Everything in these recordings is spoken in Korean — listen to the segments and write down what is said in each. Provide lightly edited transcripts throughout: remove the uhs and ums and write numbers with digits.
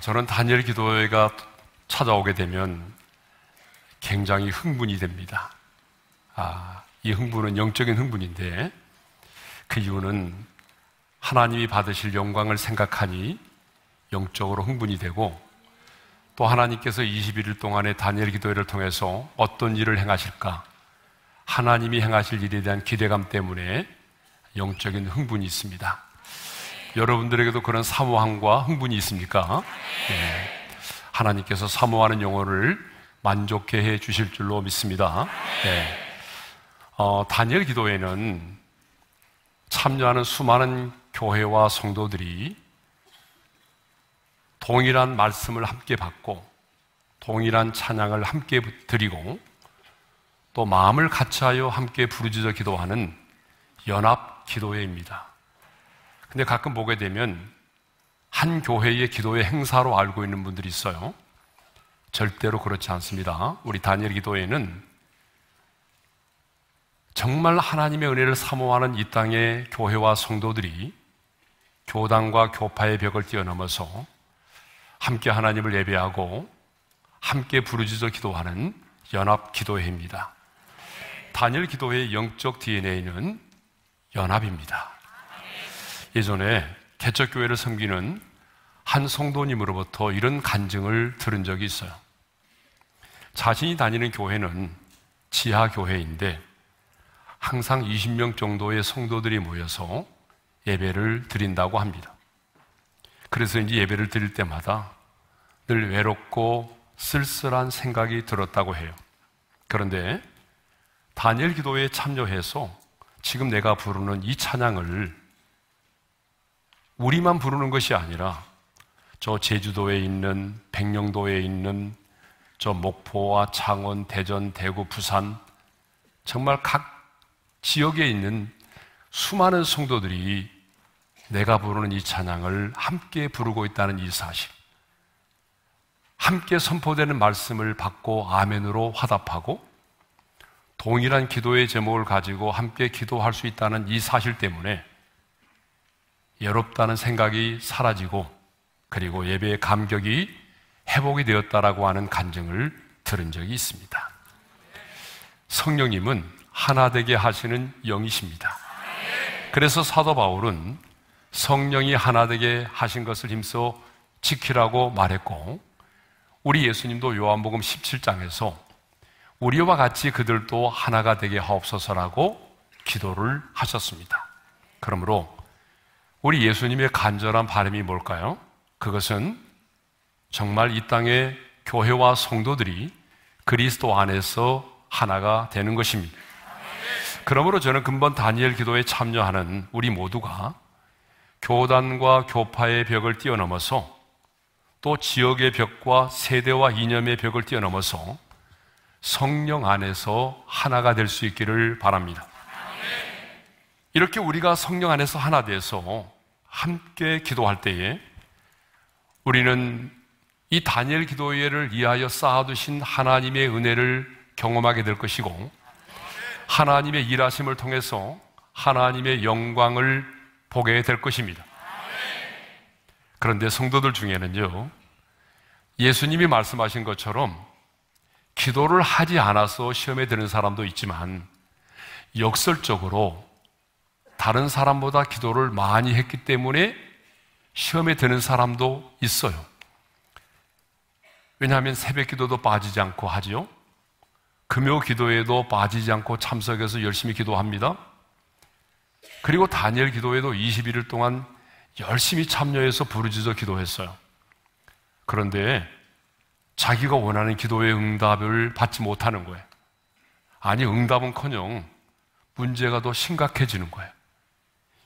저는 다니엘 기도회가 찾아오게 되면 굉장히 흥분이 됩니다. 이 흥분은 영적인 흥분인데 그 이유는 하나님이 받으실 영광을 생각하니 영적으로 흥분이 되고, 또 하나님께서 21일 동안의 다니엘 기도회를 통해서 어떤 일을 행하실까, 하나님이 행하실 일에 대한 기대감 때문에 영적인 흥분이 있습니다. 여러분들에게도 그런 사모함과 흥분이 있습니까? 네. 하나님께서 사모하는 영혼을 만족해 해 주실 줄로 믿습니다. 네. 다니엘 기도회는 참여하는 수많은 교회와 성도들이 동일한 말씀을 함께 받고 동일한 찬양을 함께 드리고 또 마음을 같이하여 함께 부르짖어 기도하는 연합 기도회입니다. 근데 가끔 보게 되면 한 교회의 기도회 행사로 알고 있는 분들이 있어요. 절대로 그렇지 않습니다. 우리 다니엘 기도회는 정말 하나님의 은혜를 사모하는 이 땅의 교회와 성도들이 교단과 교파의 벽을 뛰어넘어서 함께 하나님을 예배하고 함께 부르짖어 기도하는 연합 기도회입니다. 다니엘 기도회의 영적 DNA는 연합입니다. 예전에 개척교회를 섬기는 한 성도님으로부터 이런 간증을 들은 적이 있어요. 자신이 다니는 교회는 지하교회인데 항상 20명 정도의 성도들이 모여서 예배를 드린다고 합니다. 그래서 이제 예배를 드릴 때마다 늘 외롭고 쓸쓸한 생각이 들었다고 해요. 그런데 다니엘 기도회에 참여해서 지금 내가 부르는 이 찬양을 우리만 부르는 것이 아니라 저 제주도에 있는, 백령도에 있는 저 목포와 창원, 대전, 대구, 부산 정말 각 지역에 있는 수많은 성도들이 내가 부르는 이 찬양을 함께 부르고 있다는 이 사실, 함께 선포되는 말씀을 받고 아멘으로 화답하고 동일한 기도의 제목을 가지고 함께 기도할 수 있다는 이 사실 때문에 외롭다는 생각이 사라지고 그리고 예배의 감격이 회복이 되었다라고 하는 간증을 들은 적이 있습니다. 성령님은 하나 되게 하시는 영이십니다. 그래서 사도 바울은 성령이 하나 되게 하신 것을 힘써 지키라고 말했고, 우리 예수님도 요한복음 17장에서 우리와 같이 그들도 하나가 되게 하옵소서라고 기도를 하셨습니다. 그러므로 우리 예수님의 간절한 바람이 뭘까요? 그것은 정말 이 땅의 교회와 성도들이 그리스도 안에서 하나가 되는 것입니다. 그러므로 저는 근본 다니엘 기도에 참여하는 우리 모두가 교단과 교파의 벽을 뛰어넘어서 또 지역의 벽과 세대와 이념의 벽을 뛰어넘어서 성령 안에서 하나가 될 수 있기를 바랍니다. 이렇게 우리가 성령 안에서 하나 돼서 함께 기도할 때에 우리는 이 다니엘 기도회를 위하여 쌓아두신 하나님의 은혜를 경험하게 될 것이고, 하나님의 일하심을 통해서 하나님의 영광을 보게 될 것입니다. 그런데 성도들 중에는요, 예수님이 말씀하신 것처럼 기도를 하지 않아서 시험에 드는 사람도 있지만 역설적으로 다른 사람보다 기도를 많이 했기 때문에 시험에 드는 사람도 있어요. 왜냐하면 새벽 기도도 빠지지 않고 하지요. 금요 기도에도 빠지지 않고 참석해서 열심히 기도합니다. 그리고 다니엘 기도에도 21일 동안 열심히 참여해서 부르짖어 기도했어요. 그런데 자기가 원하는 기도의 응답을 받지 못하는 거예요. 아니, 응답은커녕 문제가 더 심각해지는 거예요.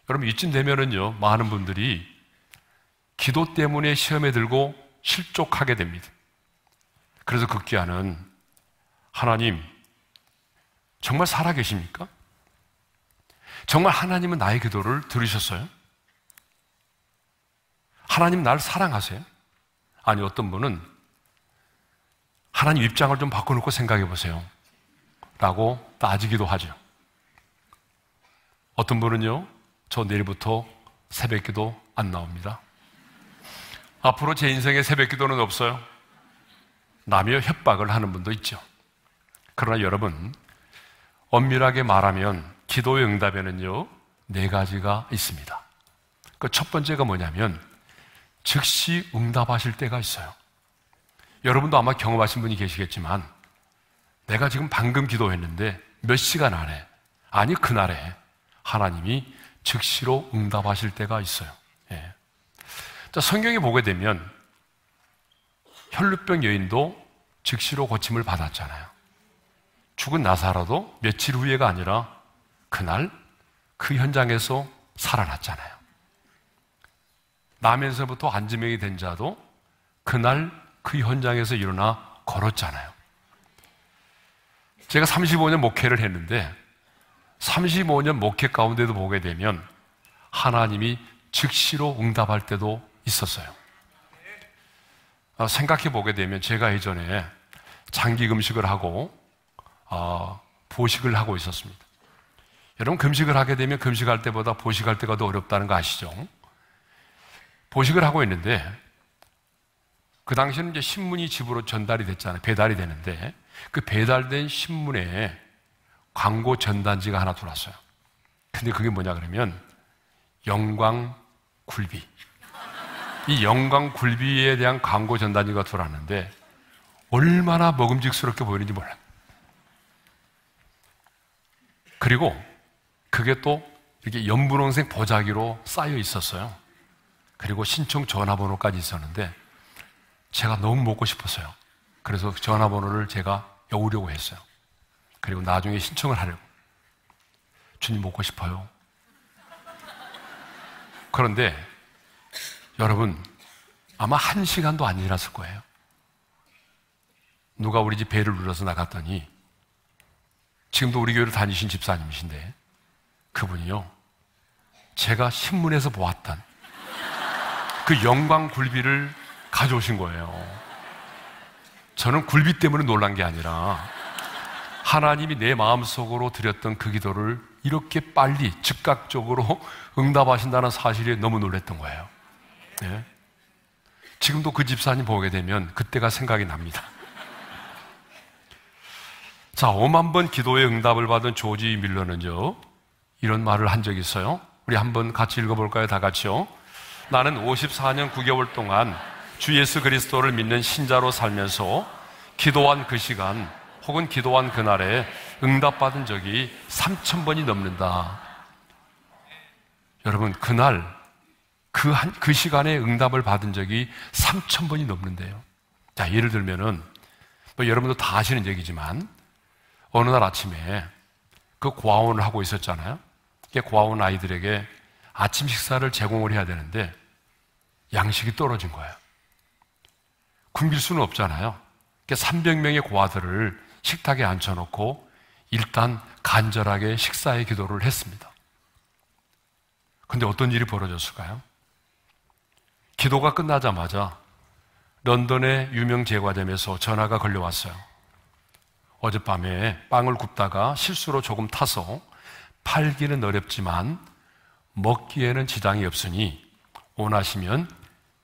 여러분, 이쯤 되면은요, 많은 분들이 기도 때문에 시험에 들고 실족하게 됩니다. 그래서 극기야는 하나님, 정말 살아계십니까? 정말 하나님은 나의 기도를 들으셨어요? 하나님 날 사랑하세요? 아니, 어떤 분은 하나님 입장을 좀 바꿔놓고 생각해 보세요 라고 따지기도 하죠. 어떤 분은요, 저 내일부터 새벽기도 안 나옵니다. 앞으로 제 인생에 새벽 기도는 없어요? 남의 협박을 하는 분도 있죠. 그러나 여러분, 엄밀하게 말하면 기도의 응답에는요, 4가지가 있습니다. 그 첫 번째가 뭐냐면 즉시 응답하실 때가 있어요. 여러분도 아마 경험하신 분이 계시겠지만 내가 지금 방금 기도했는데 몇 시간 안에, 아니 그날에 하나님이 즉시로 응답하실 때가 있어요. 예. 자, 성경에 보게 되면 혈루병 여인도 즉시로 고침을 받았잖아요. 죽은 나사로도 며칠 후에가 아니라 그날 그 현장에서 살아났잖아요. 나면서부터 안지명이 된 자도 그날 그 현장에서 일어나 걸었잖아요. 제가 35년 목회를 했는데 35년 목회 가운데도 보게 되면 하나님이 즉시로 응답할 때도 있었어요. 생각해 보게 되면 제가 예전에 장기 금식을 하고 보식을 하고 있었습니다. 여러분, 금식을 하게 되면 금식할 때보다 보식할 때가 더 어렵다는 거 아시죠? 보식을 하고 있는데 그 당시에는 이제 신문이 집으로 전달이 됐잖아요. 배달이 되는데 그 배달된 신문에 광고 전단지가 하나 들어왔어요. 근데 그게 뭐냐 그러면 영광 굴비. 이 영광 굴비에 대한 광고 전단지가 들어왔는데 얼마나 먹음직스럽게 보이는지 몰라요. 그리고 그게 또 이렇게 연분홍색 보자기로 쌓여 있었어요. 그리고 신청 전화번호까지 있었는데 제가 너무 먹고 싶었어요. 그래서 전화번호를 제가 여우려고 했어요. 그리고 나중에 신청을 하려고. 주님 먹고 싶어요. 그런데 여러분, 아마 1시간도 안 지났을 거예요. 누가 우리 집 배를 눌러서 나갔더니 지금도 우리 교회를 다니신 집사님이신데 그분이요, 제가 신문에서 보았던 그 영광 굴비를 가져오신 거예요. 저는 굴비 때문에 놀란 게 아니라 하나님이 내 마음속으로 드렸던 그 기도를 이렇게 빨리 즉각적으로 응답하신다는 사실에 너무 놀랐던 거예요. 네. 지금도 그 집사님 보게 되면 그때가 생각이 납니다. 자, 5만 번 기도의 응답을 받은 조지 밀러는요, 이런 말을 한 적이 있어요. 우리 한번 같이 읽어볼까요? 다 같이요. 나는 54년 9개월 동안 주 예수 그리스도를 믿는 신자로 살면서 기도한 그 시간 혹은 기도한 그날에 응답받은 적이 3,000번이 넘는다. 여러분, 그날 그 시간에 응답을 받은 적이 3,000번이 넘는데요. 자, 예를 들면은 뭐 여러분도 다 아시는 얘기지만 어느 날 아침에 그 고아원을 하고 있었잖아요. 고아원 아이들에게 아침 식사를 제공을 해야 되는데 양식이 떨어진 거예요. 굶길 수는 없잖아요. 300명의 고아들을 식탁에 앉혀놓고 일단 간절하게 식사의 기도를 했습니다. 근데 어떤 일이 벌어졌을까요? 기도가 끝나자마자 런던의 유명 제과점에서 전화가 걸려왔어요. 어젯밤에 빵을 굽다가 실수로 조금 타서 팔기는 어렵지만 먹기에는 지장이 없으니 원하시면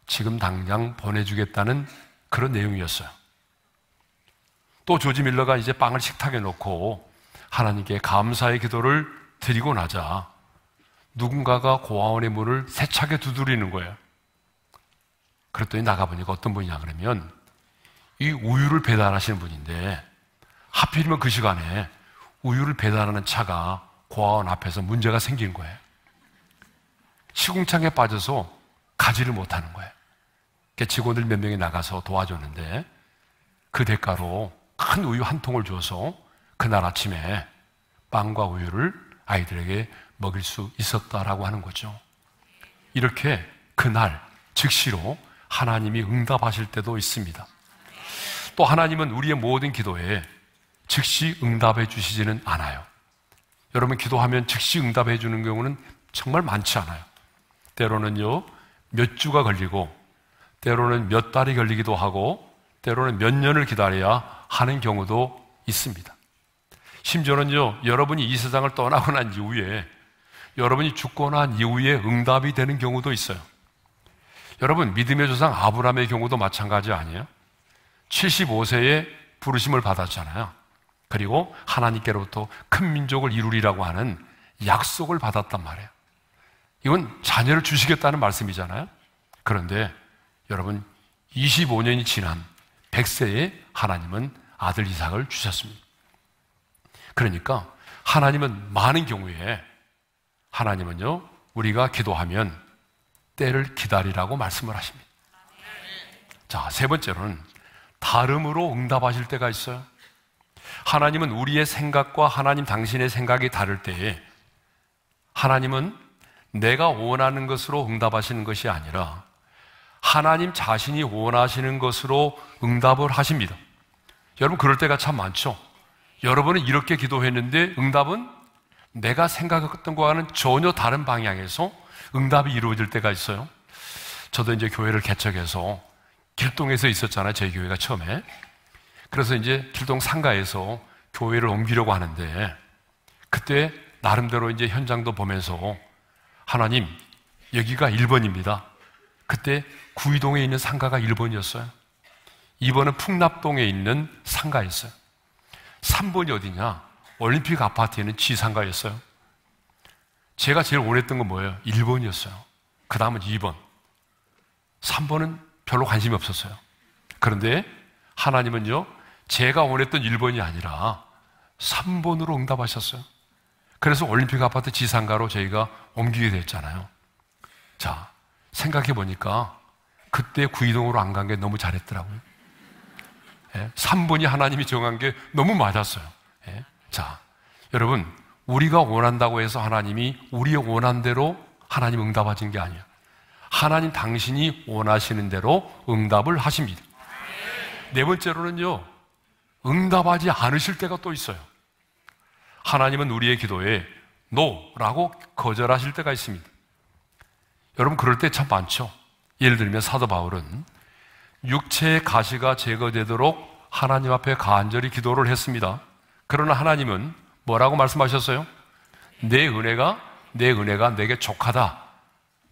지금 당장 보내주겠다는 그런 내용이었어요. 또 조지 밀러가 이제 빵을 식탁에 놓고 하나님께 감사의 기도를 드리고 나자 누군가가 고아원의 문을 세차게 두드리는 거예요. 그랬더니 나가보니까 어떤 분이냐 그러면 이 우유를 배달하시는 분인데 하필이면 그 시간에 우유를 배달하는 차가 고아원 앞에서 문제가 생긴 거예요. 시궁창에 빠져서 가지를 못하는 거예요. 직원들 몇 명이 나가서 도와줬는데 그 대가로 큰 우유 한 통을 줘서 그날 아침에 빵과 우유를 아이들에게 먹일 수 있었다라고 하는 거죠. 이렇게 그날 즉시로 하나님이 응답하실 때도 있습니다. 또 하나님은 우리의 모든 기도에 즉시 응답해 주시지는 않아요. 여러분, 기도하면 즉시 응답해 주는 경우는 정말 많지 않아요. 때로는요, 몇 주가 걸리고 때로는 몇 달이 걸리기도 하고 때로는 몇 년을 기다려야 하는 경우도 있습니다. 심지어는요, 여러분이 이 세상을 떠나고 난 이후에 여러분이 죽고 난 이후에 응답이 되는 경우도 있어요. 여러분, 믿음의 조상 아브라함의 경우도 마찬가지 아니에요? 75세에 부르심을 받았잖아요. 그리고 하나님께로부터 큰 민족을 이루리라고 하는 약속을 받았단 말이에요. 이건 자녀를 주시겠다는 말씀이잖아요. 그런데 여러분, 25년이 지난 100세에 하나님은 아들 이삭을 주셨습니다. 그러니까 하나님은 많은 경우에 하나님은요, 우리가 기도하면 때를 기다리라고 말씀을 하십니다. 자, 세 번째로는 다름으로 응답하실 때가 있어요. 하나님은 우리의 생각과 하나님 당신의 생각이 다를 때에 하나님은 내가 원하는 것으로 응답하시는 것이 아니라 하나님 자신이 원하시는 것으로 응답을 하십니다. 여러분, 그럴 때가 참 많죠. 여러분은 이렇게 기도했는데 응답은 내가 생각했던 것과는 전혀 다른 방향에서 응답이 이루어질 때가 있어요. 저도 이제 교회를 개척해서 길동에서 있었잖아요. 저희 교회가 처음에. 그래서 이제 길동 상가에서 교회를 옮기려고 하는데 그때 나름대로 이제 현장도 보면서 하나님, 여기가 1번입니다. 그때 구이동에 있는 상가가 1번이었어요. 2번은 풍납동에 있는 상가였어요. 3번이 어디냐? 올림픽 아파트에 있는 지상가였어요. 제가 제일 원했던 건 뭐예요? 1번이었어요. 그 다음은 2번. 3번은 별로 관심이 없었어요. 그런데 하나님은요, 제가 원했던 1번이 아니라 3번으로 응답하셨어요. 그래서 올림픽 아파트 지상가로 저희가 옮기게 됐잖아요. 자, 생각해 보니까 그때 구이동으로 안 간 게 너무 잘했더라고요. 3번이 하나님이 정한 게 너무 맞았어요. 자, 여러분, 우리가 원한다고 해서 하나님이 우리의 원한 대로 하나님 응답하신 게 아니에요. 하나님 당신이 원하시는 대로 응답을 하십니다. 네 번째로는요, 응답하지 않으실 때가 또 있어요. 하나님은 우리의 기도에 NO라고 거절하실 때가 있습니다. 여러분, 그럴 때 참 많죠. 예를 들면 사도 바울은 육체의 가시가 제거되도록 하나님 앞에 간절히 기도를 했습니다. 그러나 하나님은 뭐라고 말씀하셨어요? 내 은혜가 내게 족하다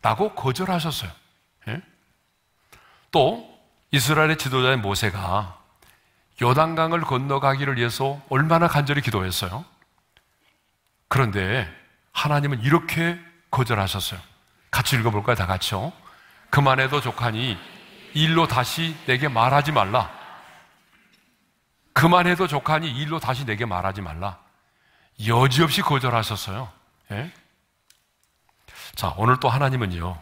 라고 거절하셨어요. 또 이스라엘의 지도자인 모세가 요단강을 건너가기를 위해서 얼마나 간절히 기도했어요. 그런데 하나님은 이렇게 거절하셨어요. 같이 읽어볼까요? 다 같이요. 그만해도 족하니 이 일로 다시 내게 말하지 말라. 그만해도 족하니 이 일로 다시 내게 말하지 말라. 여지없이 거절하셨어요. 자, 오늘 또 하나님은요,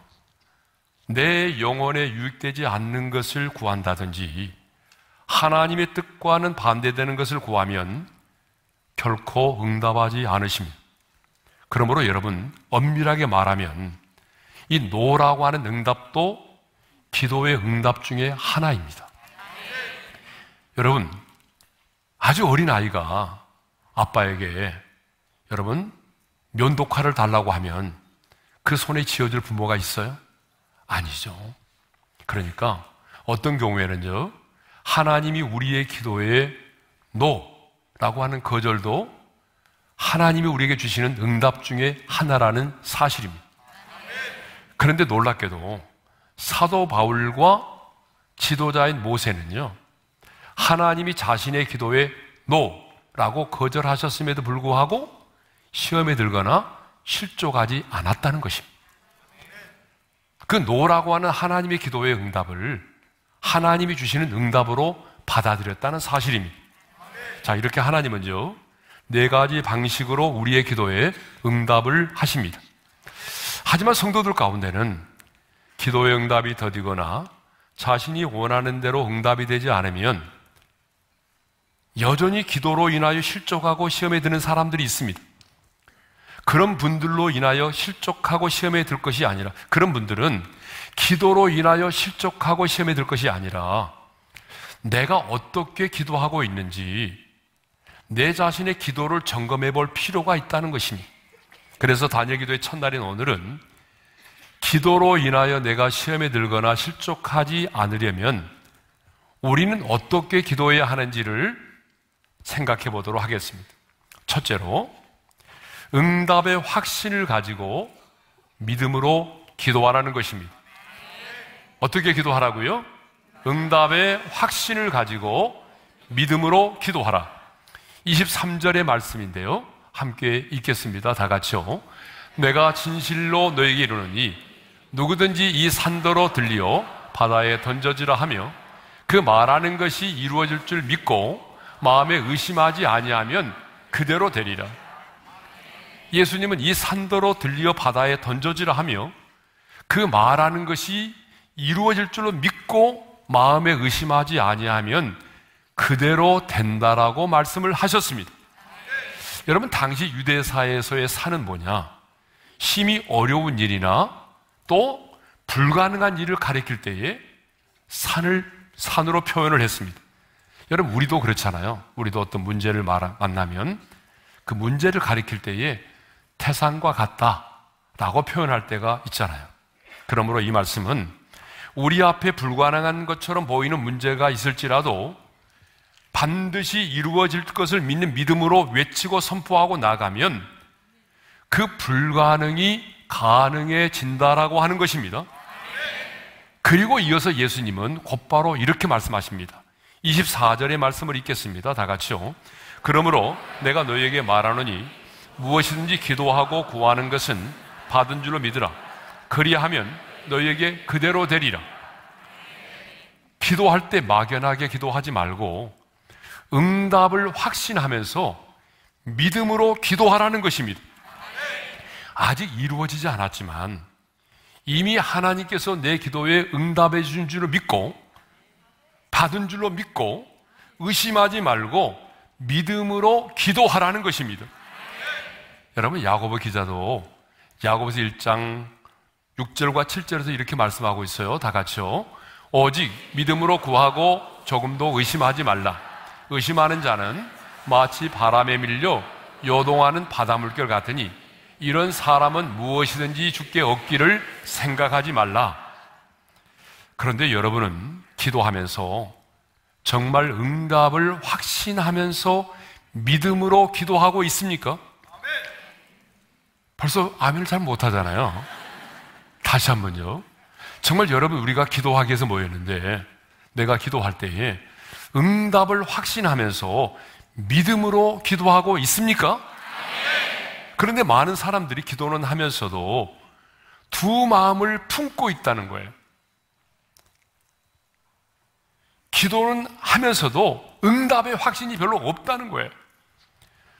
내 영혼에 유익되지 않는 것을 구한다든지 하나님의 뜻과는 반대되는 것을 구하면 결코 응답하지 않으십니다. 그러므로 여러분, 엄밀하게 말하면 이 노라고 하는 응답도 기도의 응답 중에 하나입니다. 여러분, 아주 어린 아이가 아빠에게 여러분 면도칼을 달라고 하면 그 손에 쥐어줄 부모가 있어요? 아니죠. 그러니까 어떤 경우에는요, 하나님이 우리의 기도에 노라고 하는 거절도 하나님이 우리에게 주시는 응답 중에 하나라는 사실입니다. 그런데 놀랍게도 사도 바울과 지도자인 모세는요, 하나님이 자신의 기도에 노라고 거절하셨음에도 불구하고 시험에 들거나 실족하지 않았다는 것입니다. 그 노라고 하는 하나님의 기도의 응답을 하나님이 주시는 응답으로 받아들였다는 사실입니다. 자, 이렇게 하나님은요, 4가지 방식으로 우리의 기도에 응답을 하십니다. 하지만 성도들 가운데는 기도의 응답이 더디거나 자신이 원하는 대로 응답이 되지 않으면 여전히 기도로 인하여 실족하고 시험에 드는 사람들이 있습니다. 그런 분들로 인하여 실족하고 시험에 들 것이 아니라, 그런 분들은 기도로 인하여 실족하고 시험에 들 것이 아니라 내가 어떻게 기도하고 있는지 내 자신의 기도를 점검해 볼 필요가 있다는 것입니다. 그래서 다니엘 기도의 첫날인 오늘은 기도로 인하여 내가 시험에 들거나 실족하지 않으려면 우리는 어떻게 기도해야 하는지를 생각해 보도록 하겠습니다. 첫째로, 응답의 확신을 가지고 믿음으로 기도하라는 것입니다. 어떻게 기도하라고요? 응답의 확신을 가지고 믿음으로 기도하라. 23절의 말씀인데요, 함께 읽겠습니다. 다 같이요. 내가 진실로 너에게 이르노니 누구든지 이 산더러 들리어 바다에 던져지라 하며 그 말하는 것이 이루어질 줄 믿고 마음에 의심하지 아니하면 그대로 되리라. 예수님은 이 산더러 들리어 바다에 던져지라 하며 그 말하는 것이 이루어질 줄로 믿고 마음에 의심하지 아니하면 그대로 된다라고 말씀을 하셨습니다. 여러분, 당시 유대사에서의 산은 뭐냐? 심히 어려운 일이나 또 불가능한 일을 가리킬 때에 산으로 표현을 했습니다. 여러분, 우리도 그렇잖아요. 우리도 어떤 문제를 만나면 그 문제를 가리킬 때에 태산과 같다라고 표현할 때가 있잖아요. 그러므로 이 말씀은 우리 앞에 불가능한 것처럼 보이는 문제가 있을지라도 반드시 이루어질 것을 믿는 믿음으로 외치고 선포하고 나가면 그 불가능이 가능해진다라고 하는 것입니다. 그리고 이어서 예수님은 곧바로 이렇게 말씀하십니다. 24절의 말씀을 읽겠습니다. 다 같이요. 그러므로 내가 너희에게 말하노니 무엇이든지 기도하고 구하는 것은 받은 줄로 믿으라. 그리하면 너희에게 그대로 되리라. 기도할 때 막연하게 기도하지 말고 응답을 확신하면서 믿음으로 기도하라는 것입니다. 아직 이루어지지 않았지만 이미 하나님께서 내 기도에 응답해 주신 줄로 믿고 받은 줄로 믿고 의심하지 말고 믿음으로 기도하라는 것입니다. 여러분, 야고보 기자도 야고보서 1장 6절과 7절에서 이렇게 말씀하고 있어요. 다 같이요. 오직 믿음으로 구하고 조금도 의심하지 말라. 의심하는 자는 마치 바람에 밀려 요동하는 바닷물결 같으니 이런 사람은 무엇이든지 주께 얻기를 생각하지 말라. 그런데 여러분은 기도하면서 정말 응답을 확신하면서 믿음으로 기도하고 있습니까? 벌써 아멘을 잘 못하잖아요. 다시 한번요. 정말 여러분, 우리가 기도하기 위해서 모였는데 내가 기도할 때에 응답을 확신하면서 믿음으로 기도하고 있습니까? 그런데 많은 사람들이 기도는 하면서도 두 마음을 품고 있다는 거예요. 기도는 하면서도 응답의 확신이 별로 없다는 거예요.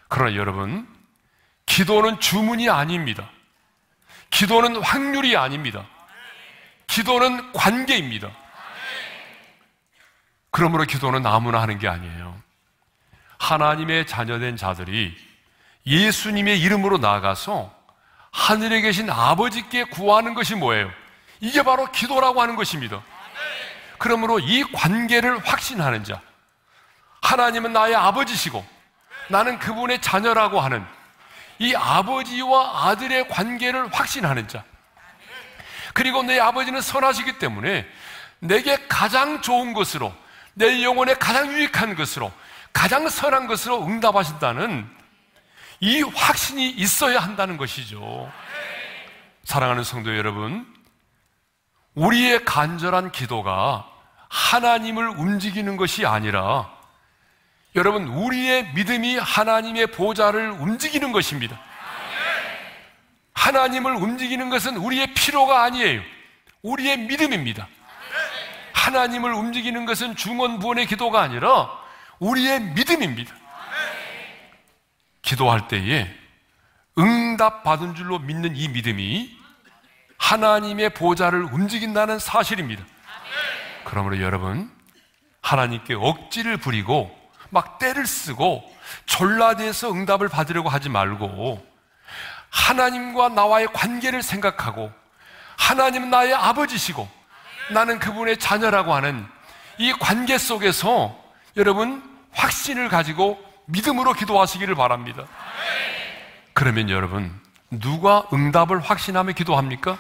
그러나 여러분, 기도는 주문이 아닙니다. 기도는 확률이 아닙니다. 기도는 관계입니다. 그러므로 기도는 아무나 하는 게 아니에요. 하나님의 자녀된 자들이 예수님의 이름으로 나아가서 하늘에 계신 아버지께 구하는 것이 뭐예요? 이게 바로 기도라고 하는 것입니다. 그러므로 이 관계를 확신하는 자, 하나님은 나의 아버지시고 나는 그분의 자녀라고 하는 이 아버지와 아들의 관계를 확신하는 자, 그리고 내 아버지는 선하시기 때문에 내게 가장 좋은 것으로, 내 영혼에 가장 유익한 것으로, 가장 선한 것으로 응답하신다는 이 확신이 있어야 한다는 것이죠. 사랑하는 성도 여러분, 우리의 간절한 기도가 하나님을 움직이는 것이 아니라 여러분, 우리의 믿음이 하나님의 보좌를 움직이는 것입니다. 하나님을 움직이는 것은 우리의 필요가 아니에요. 우리의 믿음입니다. 하나님을 움직이는 것은 중언부언의 기도가 아니라 우리의 믿음입니다. 기도할 때에 응답받은 줄로 믿는 이 믿음이 하나님의 보좌를 움직인다는 사실입니다. 그러므로 여러분, 하나님께 억지를 부리고 막 떼를 쓰고 졸라대서 응답을 받으려고 하지 말고 하나님과 나와의 관계를 생각하고 하나님은 나의 아버지시고 나는 그분의 자녀라고 하는 이 관계 속에서 여러분 확신을 가지고 믿음으로 기도하시기를 바랍니다. 그러면 여러분, 누가 응답을 확신하며 기도합니까?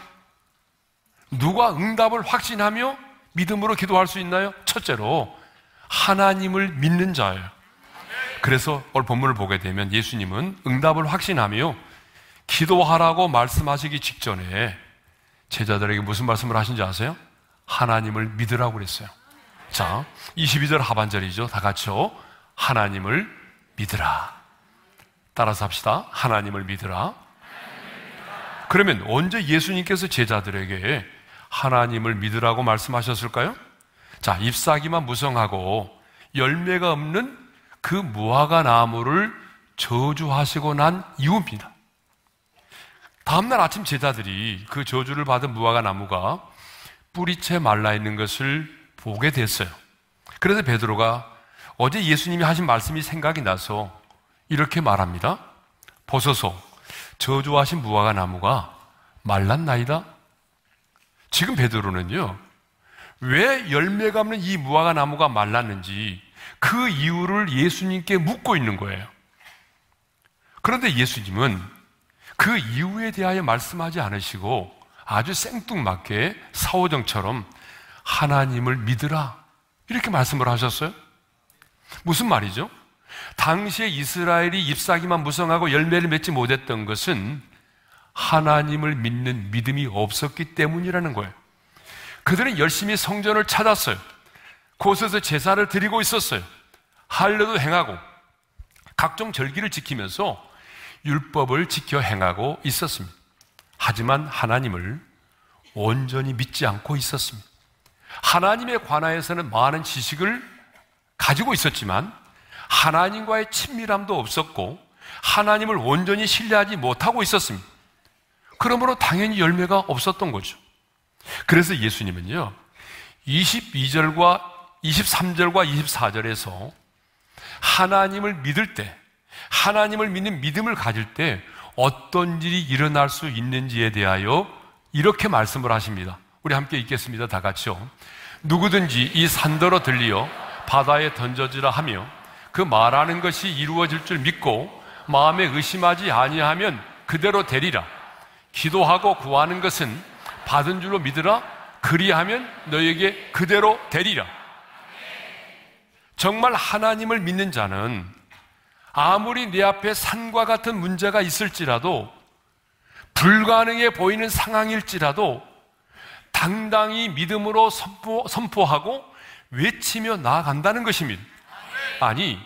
누가 응답을 확신하며 믿음으로 기도할 수 있나요? 첫째로 하나님을 믿는 자예요. 그래서 오늘 본문을 보게 되면 예수님은 응답을 확신하며 기도하라고 말씀하시기 직전에 제자들에게 무슨 말씀을 하신지 아세요? 하나님을 믿으라고 그랬어요. 자, 22절 하반절이죠. 다 같이요. 하나님을 믿으라. 따라서 합시다. 하나님을 믿으라. 그러면 언제 예수님께서 제자들에게 하나님을 믿으라고 말씀하셨을까요? 자, 잎사귀만 무성하고 열매가 없는 그 무화과 나무를 저주하시고 난 이후입니다. 다음날 아침 제자들이 그 저주를 받은 무화과 나무가 뿌리채 말라있는 것을 보게 됐어요. 그래서 베드로가 어제 예수님이 하신 말씀이 생각이 나서 이렇게 말합니다. 보소서, 저주하신 무화과 나무가 말랐나이다. 지금 베드로는요, 왜 열매가 없는 이 무화과 나무가 말랐는지 그 이유를 예수님께 묻고 있는 거예요. 그런데 예수님은 그 이유에 대하여 말씀하지 않으시고 아주 생뚱맞게 사오정처럼 하나님을 믿으라 이렇게 말씀을 하셨어요. 무슨 말이죠? 당시에 이스라엘이 잎사귀만 무성하고 열매를 맺지 못했던 것은 하나님을 믿는 믿음이 없었기 때문이라는 거예요. 그들은 열심히 성전을 찾았어요. 곳에서 제사를 드리고 있었어요. 할례도 행하고 각종 절기를 지키면서 율법을 지켜 행하고 있었습니다. 하지만 하나님을 온전히 믿지 않고 있었습니다. 하나님에 관하여서는 많은 지식을 가지고 있었지만 하나님과의 친밀함도 없었고 하나님을 온전히 신뢰하지 못하고 있었습니다. 그러므로 당연히 열매가 없었던 거죠. 그래서 예수님은요, 22절과 23절과 24절에서 하나님을 믿을 때, 하나님을 믿는 믿음을 가질 때 어떤 일이 일어날 수 있는지에 대하여 이렇게 말씀을 하십니다. 우리 함께 읽겠습니다. 다 같이요. 누구든지 이 산더러 들리어 바다에 던져지라 하며 그 말하는 것이 이루어질 줄 믿고 마음에 의심하지 아니하면 그대로 되리라. 기도하고 구하는 것은 받은 줄로 믿으라. 그리하면 너에게 그대로 되리라. 정말 하나님을 믿는 자는 아무리 내 앞에 산과 같은 문제가 있을지라도, 불가능해 보이는 상황일지라도 당당히 믿음으로 선포하고 외치며 나아간다는 것입니다. 아니,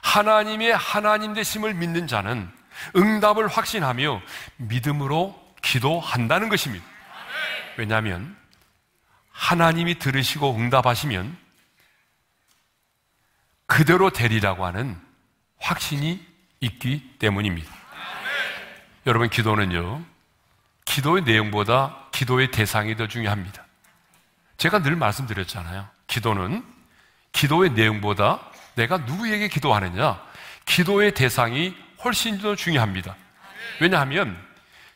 하나님의 하나님 되심을 믿는 자는 응답을 확신하며 믿음으로 기도한다는 것입니다. 왜냐하면 하나님이 들으시고 응답하시면 그대로 되리라고 하는 확신이 있기 때문입니다. 여러분, 기도는요, 기도의 내용보다 기도의 대상이 더 중요합니다. 제가 늘 말씀드렸잖아요. 기도는 기도의 내용보다 내가 누구에게 기도하느냐, 기도의 대상이 훨씬 더 중요합니다. 왜냐하면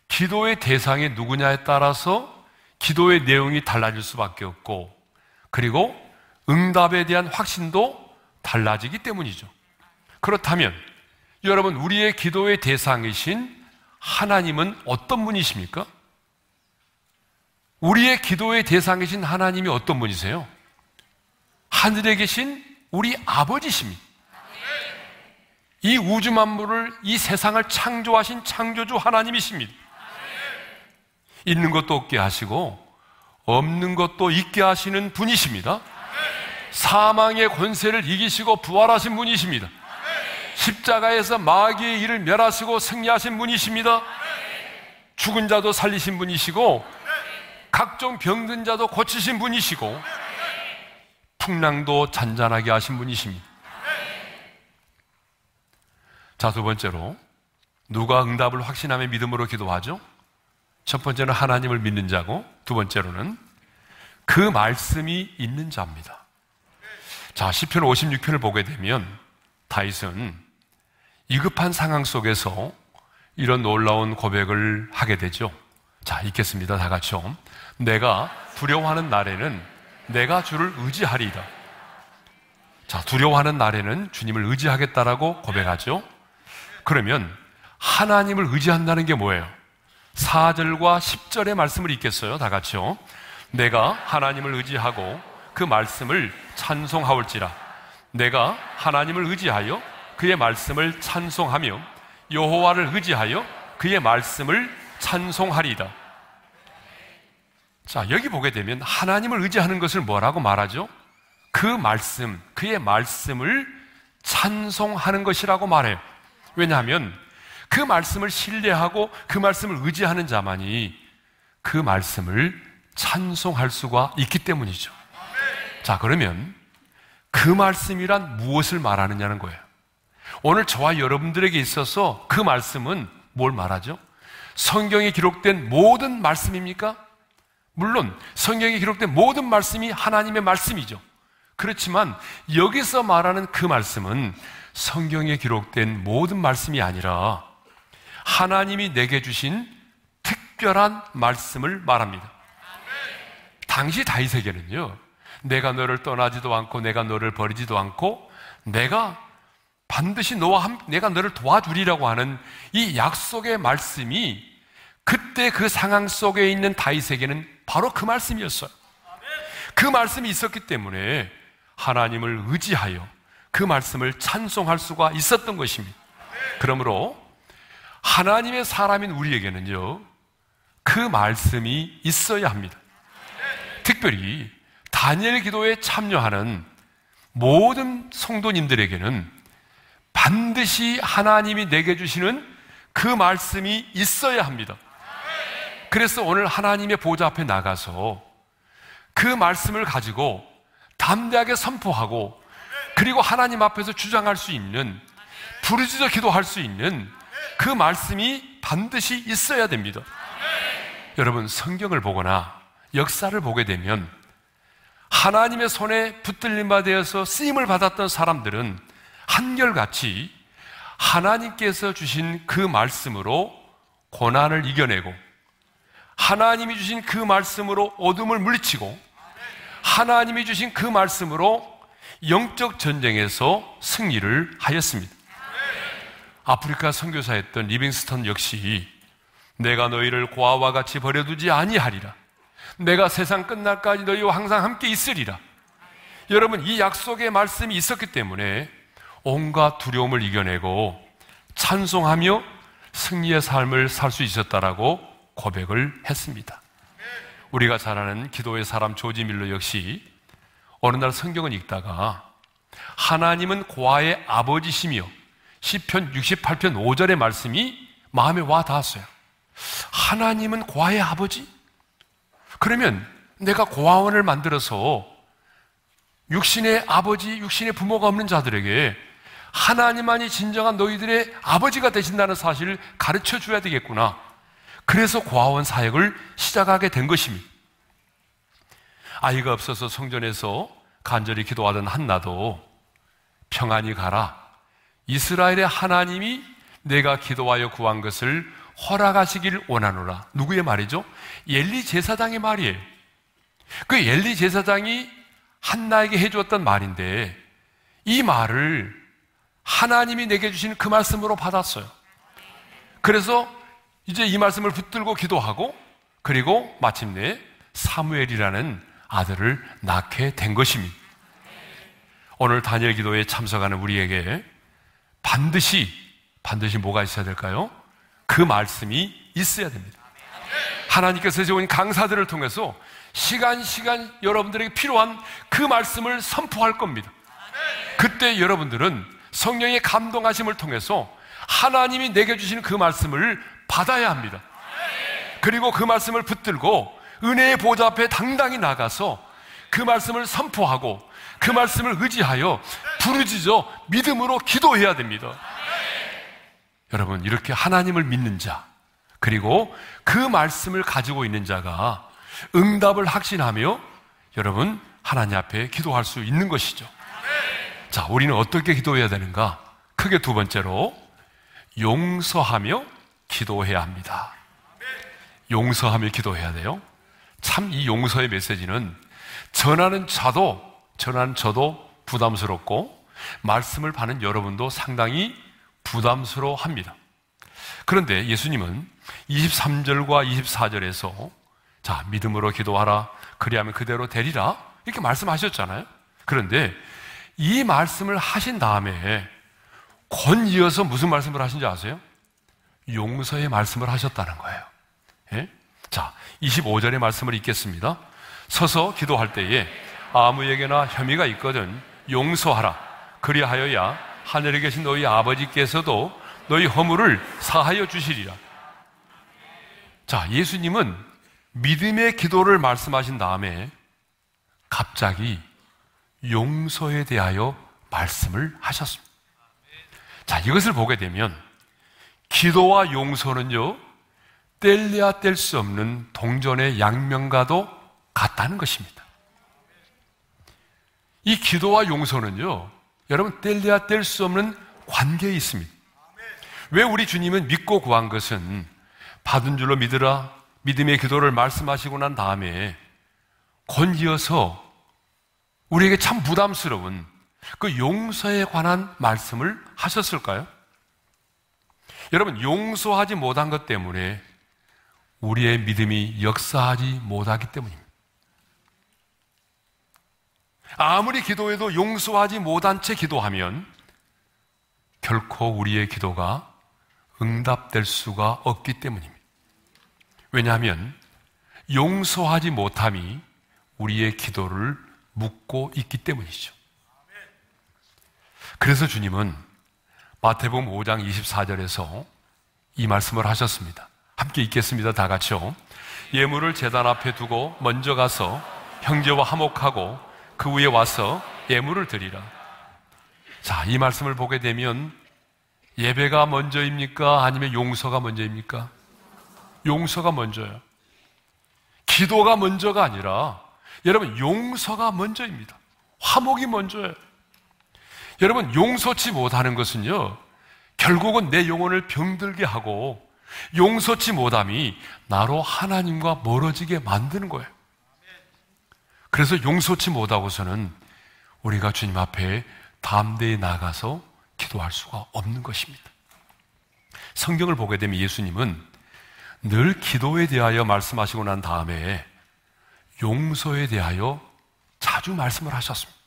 기도의 대상이 누구냐에 따라서 기도의 내용이 달라질 수밖에 없고, 그리고 응답에 대한 확신도 달라지기 때문이죠. 그렇다면 여러분, 우리의 기도의 대상이신 하나님은 어떤 분이십니까? 우리의 기도의 대상이신 하나님이 어떤 분이세요? 하늘에 계신 우리 아버지십니다. 이 우주 만물을, 이 세상을 창조하신 창조주 하나님이십니다. 있는 것도 없게 하시고 없는 것도 있게 하시는 분이십니다. 사망의 권세를 이기시고 부활하신 분이십니다. 십자가에서 마귀의 일을 멸하시고 승리하신 분이십니다. 죽은 자도 살리신 분이시고 각종 병든 자도 고치신 분이시고 풍랑도 잔잔하게 하신 분이십니다. 자, 두 번째로 누가 응답을 확신하며 믿음으로 기도하죠? 첫 번째는 하나님을 믿는 자고, 두 번째로는 그 말씀이 있는 자입니다. 자, 시편 56편을 보게 되면 다윗은 위급한 상황 속에서 이런 놀라운 고백을 하게 되죠. 자, 읽겠습니다. 다 같이요. 내가 두려워하는 날에는 내가 주를 의지하리이다. 자, 두려워하는 날에는 주님을 의지하겠다라고 고백하죠. 그러면 하나님을 의지한다는 게 뭐예요? 4절과 10절의 말씀을 읽겠어요. 다 같이요. 내가 하나님을 의지하고 그 말씀을 찬송하올지라. 내가 하나님을 의지하여 그의 말씀을 찬송하며 여호와를 의지하여 그의 말씀을 찬송하리이다. 자, 여기 보게 되면 하나님을 의지하는 것을 뭐라고 말하죠? 그 말씀, 그의 말씀을 찬송하는 것이라고 말해요. 왜냐하면 그 말씀을 신뢰하고 그 말씀을 의지하는 자만이 그 말씀을 찬송할 수가 있기 때문이죠. 자, 그러면 그 말씀이란 무엇을 말하느냐는 거예요. 오늘 저와 여러분들에게 있어서 그 말씀은 뭘 말하죠? 성경에 기록된 모든 말씀입니까? 물론 성경에 기록된 모든 말씀이 하나님의 말씀이죠. 그렇지만 여기서 말하는 그 말씀은 성경에 기록된 모든 말씀이 아니라 하나님이 내게 주신 특별한 말씀을 말합니다. 당시 다윗에게는요, 내가 너를 떠나지도 않고 내가 너를 버리지도 않고 내가 반드시 내가 너를 도와주리라고 하는 이 약속의 말씀이 그때 그 상황 속에 있는 다윗에게는 바로 그 말씀이었어요. 그 말씀이 있었기 때문에 하나님을 의지하여 그 말씀을 찬송할 수가 있었던 것입니다. 그러므로 하나님의 사람인 우리에게는요, 그 말씀이 있어야 합니다. 특별히 다니엘 기도에 참여하는 모든 성도님들에게는 반드시 하나님이 내게 주시는 그 말씀이 있어야 합니다. 그래서 오늘 하나님의 보좌 앞에 나가서 그 말씀을 가지고 담대하게 선포하고 그리고 하나님 앞에서 주장할 수 있는, 부르짖어 기도할 수 있는 그 말씀이 반드시 있어야 됩니다. 여러분, 성경을 보거나 역사를 보게 되면 하나님의 손에 붙들림 바 되어서 쓰임을 받았던 사람들은 한결같이 하나님께서 주신 그 말씀으로 고난을 이겨내고 하나님이 주신 그 말씀으로 어둠을 물리치고 하나님이 주신 그 말씀으로 영적 전쟁에서 승리를 하였습니다. 아프리카 선교사였던 리빙스턴 역시 내가 너희를 고아와 같이 버려두지 아니하리라. 내가 세상 끝날까지 너희와 항상 함께 있으리라. 여러분, 이 약속의 말씀이 있었기 때문에 온갖 두려움을 이겨내고 찬송하며 승리의 삶을 살 수 있었다라고 고백을 했습니다. 우리가 잘 아는 기도의 사람 조지 밀러 역시 어느 날 성경을 읽다가 하나님은 고아의 아버지시며 시편 68편 5절의 말씀이 마음에 와 닿았어요. 하나님은 고아의 아버지? 그러면 내가 고아원을 만들어서 육신의 아버지, 육신의 부모가 없는 자들에게 하나님만이 진정한 너희들의 아버지가 되신다는 사실을 가르쳐 줘야 되겠구나. 그래서 고아원 사역을 시작하게 된 것입니다. 아이가 없어서 성전에서 간절히 기도하던 한나도 평안히 가라. 이스라엘의 하나님이 내가 기도하여 구한 것을 허락하시길 원하노라. 누구의 말이죠? 엘리 제사장의 말이에요. 그 엘리 제사장이 한나에게 해주었던 말인데 이 말을 하나님이 내게 주신 그 말씀으로 받았어요. 그래서 이제 이 말씀을 붙들고 기도하고 그리고 마침내 사무엘이라는 아들을 낳게 된 것입니다. 오늘 다니엘 기도에 참석하는 우리에게 반드시 뭐가 있어야 될까요? 그 말씀이 있어야 됩니다. 하나님께서 세운 강사들을 통해서 시간 여러분들에게 필요한 그 말씀을 선포할 겁니다. 그때 여러분들은 성령의 감동하심을 통해서 하나님이 내게 주시는 그 말씀을 받아야 합니다. 그리고 그 말씀을 붙들고 은혜의 보좌 앞에 당당히 나가서 그 말씀을 선포하고 그 말씀을 의지하여 부르짖어 믿음으로 기도해야 됩니다. 여러분, 이렇게 하나님을 믿는 자 그리고 그 말씀을 가지고 있는 자가 응답을 확신하며 여러분 하나님 앞에 기도할 수 있는 것이죠. 자, 우리는 어떻게 기도해야 되는가? 크게 두 번째로 용서하며 기도해야 합니다. 용서하며 기도해야 돼요. 참 이 용서의 메시지는 전하는 저도 부담스럽고 말씀을 받는 여러분도 상당히 부담스러워합니다. 그런데 예수님은 23절과 24절에서 자, 믿음으로 기도하라. 그리하면 그대로 되리라. 이렇게 말씀하셨잖아요. 그런데 이 말씀을 하신 다음에 권 이어서 무슨 말씀을 하신지 아세요? 용서의 말씀을 하셨다는 거예요. 예? 자, 25절의 말씀을 읽겠습니다. 서서 기도할 때에 아무에게나 혐의가 있거든 용서하라. 그리하여야 하늘에 계신 너희 아버지께서도 너희 허물을 사하여 주시리라. 자, 예수님은 믿음의 기도를 말씀하신 다음에 갑자기 용서에 대하여 말씀을 하셨습니다. 자, 이것을 보게 되면 기도와 용서는요, 뗄래야 뗄 수 없는 동전의 양면과도 같다는 것입니다. 이 기도와 용서는요, 여러분 뗄래야 뗄 수 없는 관계에 있습니다. 왜 우리 주님은 믿고 구한 것은 받은 줄로 믿으라 믿음의 기도를 말씀하시고 난 다음에 곧이어서 우리에게 참 부담스러운 그 용서에 관한 말씀을 하셨을까요? 여러분, 용서하지 못한 것 때문에 우리의 믿음이 역사하지 못하기 때문입니다. 아무리 기도해도 용서하지 못한 채 기도하면 결코 우리의 기도가 응답될 수가 없기 때문입니다. 왜냐하면 용서하지 못함이 우리의 기도를 묶고 있기 때문이죠. 그래서 주님은 마태복음 5장 24절에서 이 말씀을 하셨습니다. 함께 읽겠습니다. 다 같이요. 예물을 제단 앞에 두고 먼저 가서 형제와 화목하고 그 후에 와서 예물을 드리라. 자, 이 말씀을 보게 되면 예배가 먼저입니까? 아니면 용서가 먼저입니까? 용서가 먼저예요. 기도가 먼저가 아니라 여러분 용서가 먼저입니다. 화목이 먼저예요. 여러분, 용서치 못하는 것은요, 결국은 내 영혼을 병들게 하고 용서치 못함이 나로 하나님과 멀어지게 만드는 거예요. 그래서 용서치 못하고서는 우리가 주님 앞에 담대히 나가서 기도할 수가 없는 것입니다. 성경을 보게 되면 예수님은 늘 기도에 대하여 말씀하시고 난 다음에 용서에 대하여 자주 말씀을 하셨습니다.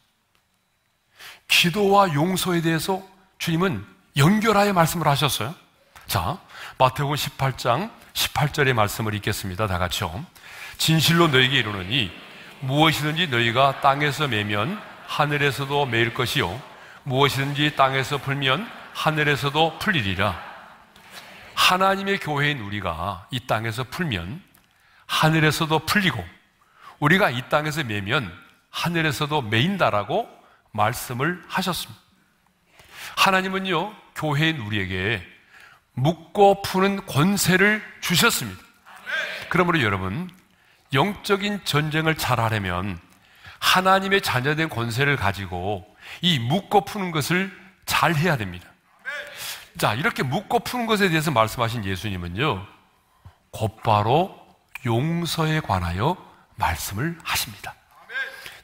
기도와 용서에 대해서 주님은 연결하여 말씀을 하셨어요. 자, 마태복음 18장 18절의 말씀을 읽겠습니다. 다 같이요. 진실로 너희에게 이르노니 무엇이든지 너희가 땅에서 매면 하늘에서도 매일 것이요 무엇이든지 땅에서 풀면 하늘에서도 풀리리라. 하나님의 교회인 우리가 이 땅에서 풀면 하늘에서도 풀리고 우리가 이 땅에서 매면 하늘에서도 매인다라고 말씀을 하셨습니다. 하나님은요, 교회인 우리에게 묶고 푸는 권세를 주셨습니다. 그러므로 여러분, 영적인 전쟁을 잘하려면 하나님의 자녀된 권세를 가지고 이 묶고 푸는 것을 잘 해야 됩니다. 자, 이렇게 묶고 푸는 것에 대해서 말씀하신 예수님은요, 곧바로 용서에 관하여 말씀을 하십니다.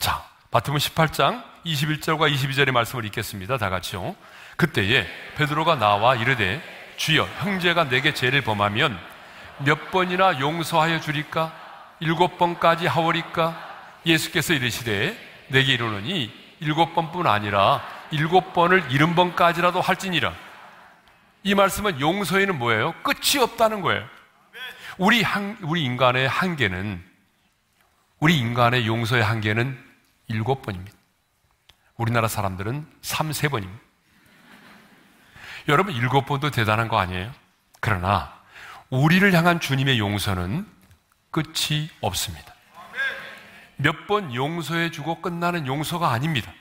자, 마태복음 18장 21절과 22절의 말씀을 읽겠습니다. 다 같이요. 그때에 베드로가 나와 이르되 주여, 형제가 내게 죄를 범하면 몇 번이나 용서하여 주리까? 7번까지 하오리까? 예수께서 이르시되 내게 이르노니 7번뿐 아니라 7번을 70번까지라도 할지니라. 이 말씀은 용서에는 뭐예요? 끝이 없다는 거예요. 우리 인간의 한계는, 우리 인간의 용서의 한계는 7번입니다. 우리나라 사람들은 3~4번입니다. 여러분, 7번도 대단한 거 아니에요? 그러나 우리를 향한 주님의 용서는 끝이 없습니다. 몇 번 용서해주고 끝나는 용서가 아닙니다.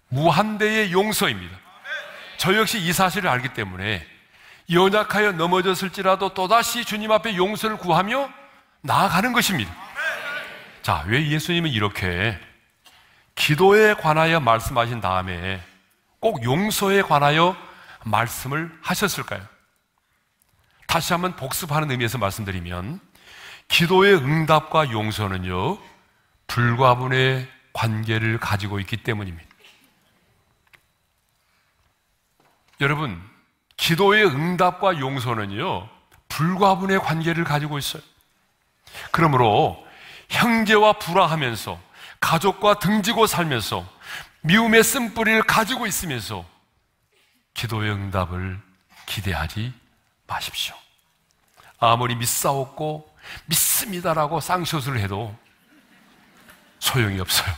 무한대의 용서입니다. 저 역시 이 사실을 알기 때문에 연약하여 넘어졌을지라도 또다시 주님 앞에 용서를 구하며 나아가는 것입니다. 자, 왜 예수님은 이렇게 기도에 관하여 말씀하신 다음에 꼭 용서에 관하여 말씀을 하셨을까요? 다시 한번 복습하는 의미에서 말씀드리면 기도의 응답과 용서는요, 불가분의 관계를 가지고 있기 때문입니다. 여러분, 기도의 응답과 용서는요, 불가분의 관계를 가지고 있어요. 그러므로 형제와 불화하면서 가족과 등지고 살면서 미움의 쓴뿌리를 가지고 있으면서 기도의 응답을 기대하지 마십시오. 아무리 믿사옵고 믿습니다라고 쌍시옷을 해도 소용이 없어요.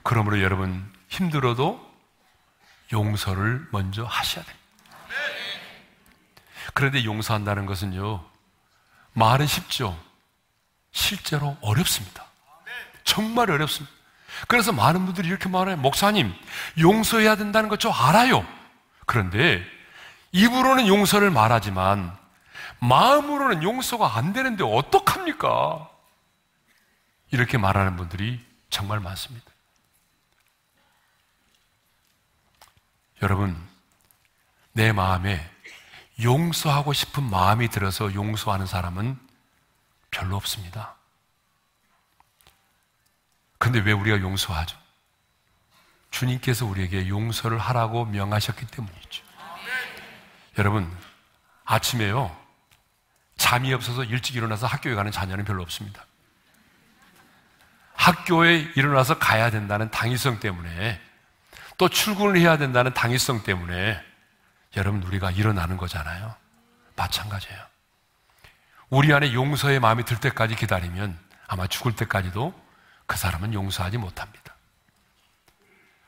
그러므로 여러분, 힘들어도 용서를 먼저 하셔야 됩니다. 그런데 용서한다는 것은요, 말은 쉽죠. 실제로 어렵습니다. 정말 어렵습니다. 그래서 많은 분들이 이렇게 말해요. 목사님, 용서해야 된다는 거 좀 알아요. 그런데 입으로는 용서를 말하지만 마음으로는 용서가 안 되는데 어떡합니까? 이렇게 말하는 분들이 정말 많습니다. 여러분, 내 마음에 용서하고 싶은 마음이 들어서 용서하는 사람은 별로 없습니다. 근데 왜 우리가 용서하죠? 주님께서 우리에게 용서를 하라고 명하셨기 때문이죠. 여러분, 아침에요, 잠이 없어서 일찍 일어나서 학교에 가는 자녀는 별로 없습니다. 학교에 일어나서 가야 된다는 당위성 때문에, 또 출근을 해야 된다는 당위성 때문에 여러분, 우리가 일어나는 거잖아요. 마찬가지예요. 우리 안에 용서의 마음이 들 때까지 기다리면 아마 죽을 때까지도 그 사람은 용서하지 못합니다.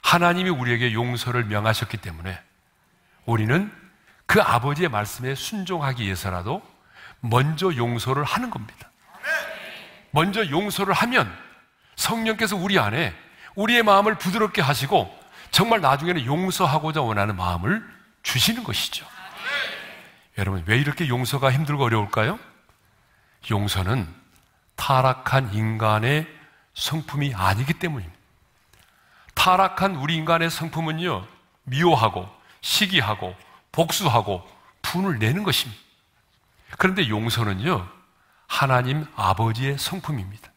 하나님이 우리에게 용서를 명하셨기 때문에 우리는 그 아버지의 말씀에 순종하기 위해서라도 먼저 용서를 하는 겁니다. 먼저 용서를 하면 성령께서 우리 안에 우리의 마음을 부드럽게 하시고 정말 나중에는 용서하고자 원하는 마음을 주시는 것이죠. 여러분, 왜 이렇게 용서가 힘들고 어려울까요? 용서는 타락한 인간의 성품이 아니기 때문입니다. 타락한 우리 인간의 성품은요, 미워하고 시기하고 복수하고 분을 내는 것입니다. 그런데 용서는요, 하나님 아버지의 성품입니다.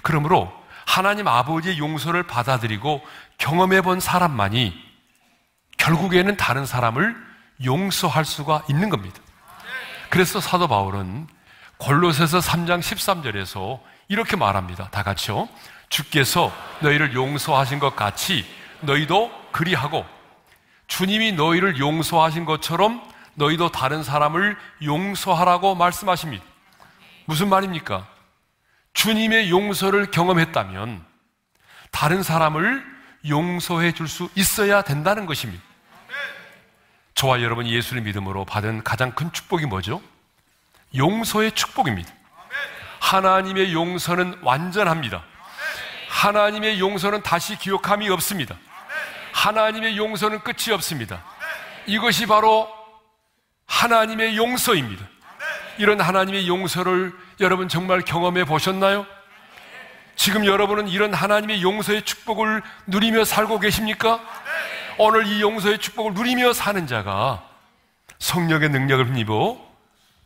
그러므로 하나님 아버지의 용서를 받아들이고 경험해 본 사람만이 결국에는 다른 사람을 용서할 수가 있는 겁니다. 그래서 사도 바울은 골로새서 3장 13절에서 이렇게 말합니다. 다 같이요. 주께서 너희를 용서하신 것 같이 너희도 그리하고, 주님이 너희를 용서하신 것처럼 너희도 다른 사람을 용서하라고 말씀하십니다. 무슨 말입니까? 주님의 용서를 경험했다면 다른 사람을 용서해 줄 수 있어야 된다는 것입니다. 저와 여러분이 예수를 믿음으로 받은 가장 큰 축복이 뭐죠? 용서의 축복입니다. 하나님의 용서는 완전합니다. 하나님의 용서는 다시 기억함이 없습니다. 하나님의 용서는 끝이 없습니다. 이것이 바로 하나님의 용서입니다. 이런 하나님의 용서를 여러분 정말 경험해 보셨나요? 지금 여러분은 이런 하나님의 용서의 축복을 누리며 살고 계십니까? 오늘 이 용서의 축복을 누리며 사는 자가 성령의 능력을 힘입어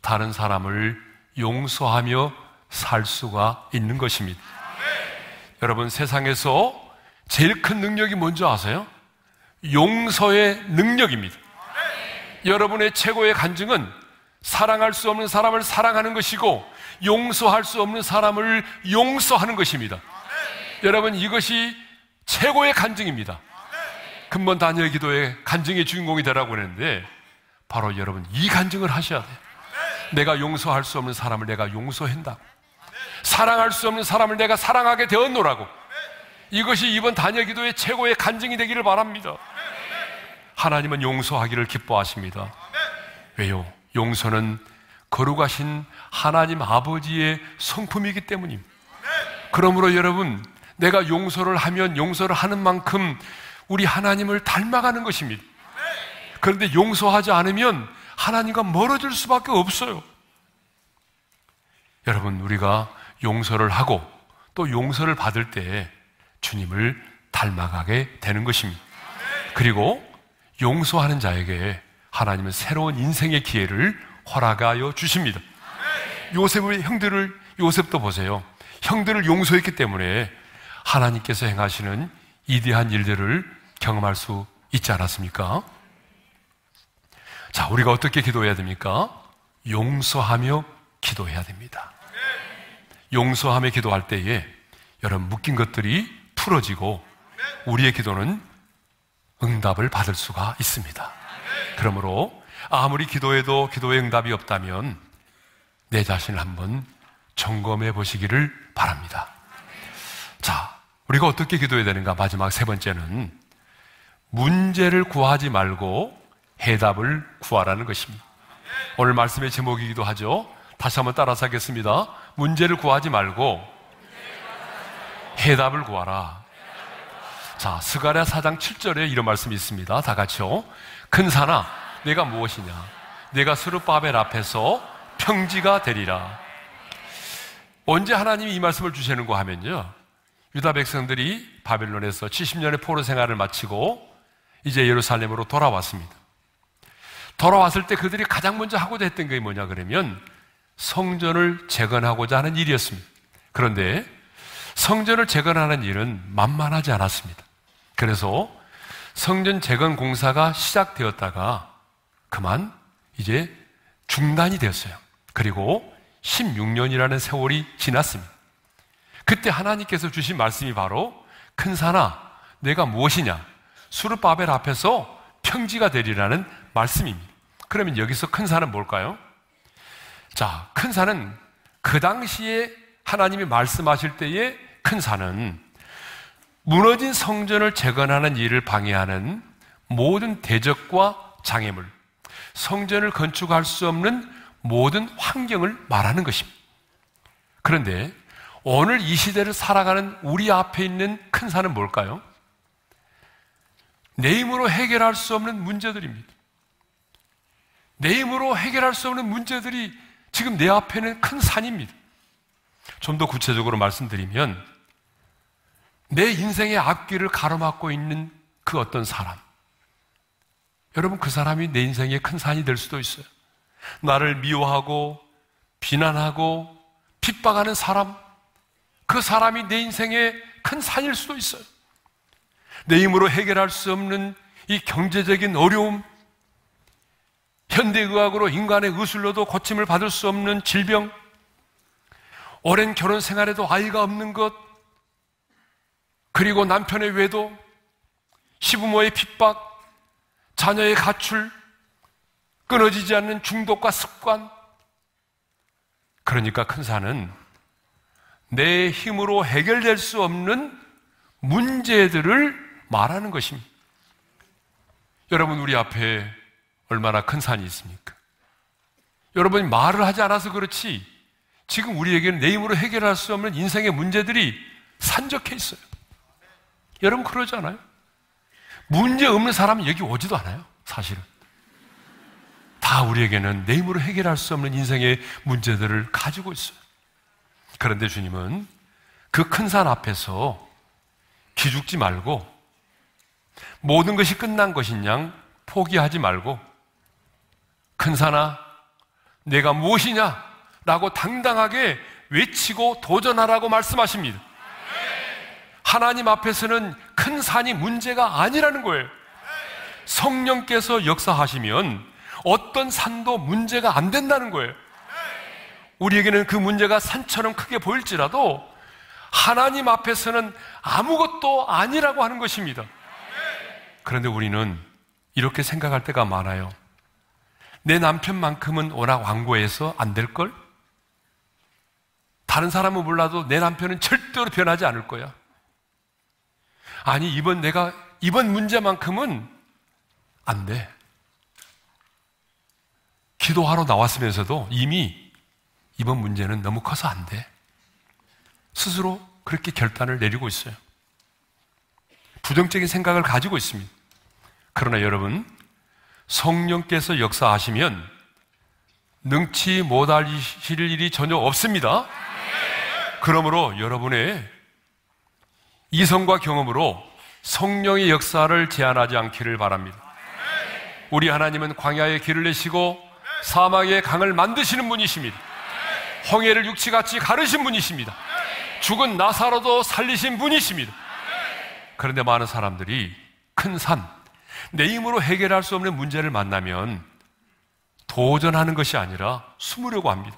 다른 사람을 용서하며 살 수가 있는 것입니다. 여러분, 세상에서 제일 큰 능력이 뭔지 아세요? 용서의 능력입니다. 여러분의 최고의 간증은 사랑할 수 없는 사람을 사랑하는 것이고 용서할 수 없는 사람을 용서하는 것입니다. 여러분, 이것이 최고의 간증입니다. 근본 단열 기도의 간증의 주인공이 되라고 했는데 바로 여러분 이 간증을 하셔야 돼요. 내가 용서할 수 없는 사람을 내가 용서한다고, 사랑할 수 없는 사람을 내가 사랑하게 되었노라고. 이것이 이번 단열 기도의 최고의 간증이 되기를 바랍니다. 하나님은 용서하기를 기뻐하십니다. 왜요? 용서는 거룩하신 하나님 아버지의 성품이기 때문입니다. 그러므로 여러분, 내가 용서를 하면 용서를 하는 만큼 우리 하나님을 닮아가는 것입니다. 그런데 용서하지 않으면 하나님과 멀어질 수밖에 없어요. 여러분, 우리가 용서를 하고 또 용서를 받을 때 주님을 닮아가게 되는 것입니다. 그리고 용서하는 자에게 하나님은 새로운 인생의 기회를 허락하여 주십니다. 요셉의 형들을, 요셉도 보세요. 형들을 용서했기 때문에 하나님께서 행하시는 위대한 일들을 경험할 수 있지 않았습니까? 자, 우리가 어떻게 기도해야 됩니까? 용서하며 기도해야 됩니다. 용서하며 기도할 때에 여러분 묶인 것들이 풀어지고 우리의 기도는 응답을 받을 수가 있습니다. 그러므로 아무리 기도해도 기도에 응답이 없다면 내 자신을 한번 점검해 보시기를 바랍니다. 자, 우리가 어떻게 기도해야 되는가? 마지막 세 번째는 문제를 구하지 말고 해답을 구하라는 것입니다. 오늘 말씀의 제목이기도 하죠. 다시 한번 따라서 하겠습니다. 문제를 구하지 말고 해답을 구하라. 자, 스가랴 4장 7절에 이런 말씀이 있습니다. 다 같이요. 큰 산아, 내가 무엇이냐? 내가 스룹바벨 앞에서 평지가 되리라. 언제 하나님이 이 말씀을 주시는가 하면요, 유다 백성들이 바벨론에서 70년의 포로 생활을 마치고 이제 예루살렘으로 돌아왔습니다. 돌아왔을 때 그들이 가장 먼저 하고자 했던 게 뭐냐 그러면 성전을 재건하고자 하는 일이었습니다. 그런데 성전을 재건하는 일은 만만하지 않았습니다. 그래서 성전 재건 공사가 시작되었다가 그만 이제 중단이 되었어요. 그리고 16년이라는 세월이 지났습니다. 그때 하나님께서 주신 말씀이 바로 큰 산아, 내가 무엇이냐? 스룹바벨 앞에서 평지가 되리라는 말씀입니다. 그러면 여기서 큰 산은 뭘까요? 자, 큰 산은 그 당시에 하나님이 말씀하실 때의 큰 산은 무너진 성전을 재건하는 일을 방해하는 모든 대적과 장애물, 성전을 건축할 수 없는 모든 환경을 말하는 것입니다. 그런데 오늘 이 시대를 살아가는 우리 앞에 있는 큰 산은 뭘까요? 내 힘으로 해결할 수 없는 문제들입니다. 내 힘으로 해결할 수 없는 문제들이 지금 내 앞에는 큰 산입니다. 좀 더 구체적으로 말씀드리면 내 인생의 앞길을 가로막고 있는 그 어떤 사람, 여러분, 그 사람이 내 인생의 큰 산이 될 수도 있어요. 나를 미워하고 비난하고 핍박하는 사람, 그 사람이 내 인생의 큰 산일 수도 있어요. 내 힘으로 해결할 수 없는 이 경제적인 어려움, 현대의학으로 인간의 의술로도 고침을 받을 수 없는 질병, 오랜 결혼 생활에도 아이가 없는 것, 그리고 남편의 외도, 시부모의 핍박, 자녀의 가출, 끊어지지 않는 중독과 습관. 그러니까 큰 산은 내 힘으로 해결될 수 없는 문제들을 말하는 것입니다. 여러분, 우리 앞에 얼마나 큰 산이 있습니까? 여러분이 말을 하지 않아서 그렇지 지금 우리에게는 내 힘으로 해결할 수 없는 인생의 문제들이 산적해 있어요. 여러분 그러지 않아요? 문제 없는 사람은 여기 오지도 않아요. 사실은 다 우리에게는 내 힘으로 해결할 수 없는 인생의 문제들을 가지고 있어요. 그런데 주님은 그 큰 산 앞에서 기죽지 말고 모든 것이 끝난 것인 양 포기하지 말고 큰 산아, 내가 무엇이냐? 라고 당당하게 외치고 도전하라고 말씀하십니다. 하나님 앞에서는 큰 산이 문제가 아니라는 거예요. 성령께서 역사하시면 어떤 산도 문제가 안 된다는 거예요. 우리에게는 그 문제가 산처럼 크게 보일지라도 하나님 앞에서는 아무것도 아니라고 하는 것입니다. 그런데 우리는 이렇게 생각할 때가 많아요. 내 남편만큼은 워낙 완고해서 안 될걸? 다른 사람은 몰라도 내 남편은 절대로 변하지 않을 거야. 아니, 이번 문제만큼은 안 돼. 기도하러 나왔으면서도 이미 이번 문제는 너무 커서 안 돼. 스스로 그렇게 결단을 내리고 있어요. 부정적인 생각을 가지고 있습니다. 그러나 여러분, 성령께서 역사하시면 능치 못하실 일이 전혀 없습니다. 그러므로 여러분의 이성과 경험으로 성령의 역사를 제한하지 않기를 바랍니다. 우리 하나님은 광야에 길을 내시고 사막에 강을 만드시는 분이십니다. 홍해를 육지같이 가르신 분이십니다. 죽은 나사로도 살리신 분이십니다. 그런데 많은 사람들이 큰 산, 내 힘으로 해결할 수 없는 문제를 만나면 도전하는 것이 아니라 숨으려고 합니다.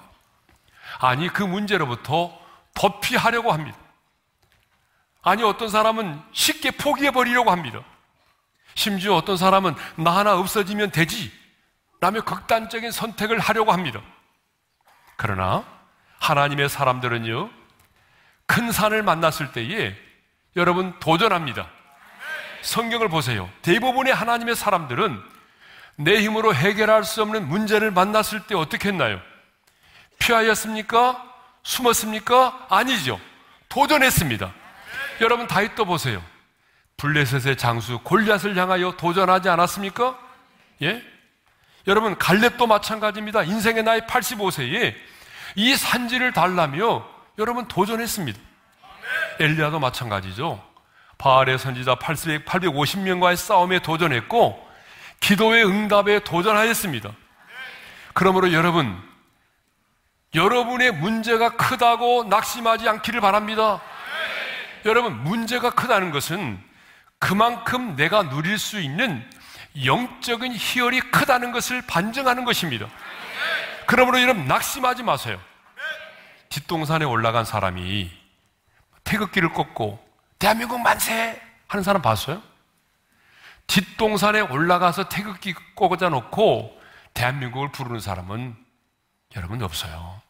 아니, 그 문제로부터 도피하려고 합니다. 아니, 어떤 사람은 쉽게 포기해버리려고 합니다. 심지어 어떤 사람은 나 하나 없어지면 되지 라며 극단적인 선택을 하려고 합니다. 그러나 하나님의 사람들은요, 큰 산을 만났을 때에 여러분 도전합니다. 성경을 보세요. 대부분의 하나님의 사람들은 내 힘으로 해결할 수 없는 문제를 만났을 때 어떻게 했나요? 피하였습니까? 숨었습니까? 아니죠. 도전했습니다. 여러분 다윗도 보세요. 블레셋의 장수 골리앗을 향하여 도전하지 않았습니까? 예? 여러분 갈렙도 마찬가지입니다. 인생의 나이 85세에 이 산지를 달라며 여러분 도전했습니다. 엘리야도 마찬가지죠. 바알의 선지자 850명과의 싸움에 도전했고 기도의 응답에 도전하였습니다. 그러므로 여러분의 문제가 크다고 낙심하지 않기를 바랍니다. 여러분, 문제가 크다는 것은 그만큼 내가 누릴 수 있는 영적인 희열이 크다는 것을 반증하는 것입니다. 그러므로 여러분 낙심하지 마세요. 뒷동산에 올라간 사람이 태극기를 꽂고 대한민국 만세 하는 사람 봤어요? 뒷동산에 올라가서 태극기 꽂아놓고 대한민국을 부르는 사람은 여러분 없어요.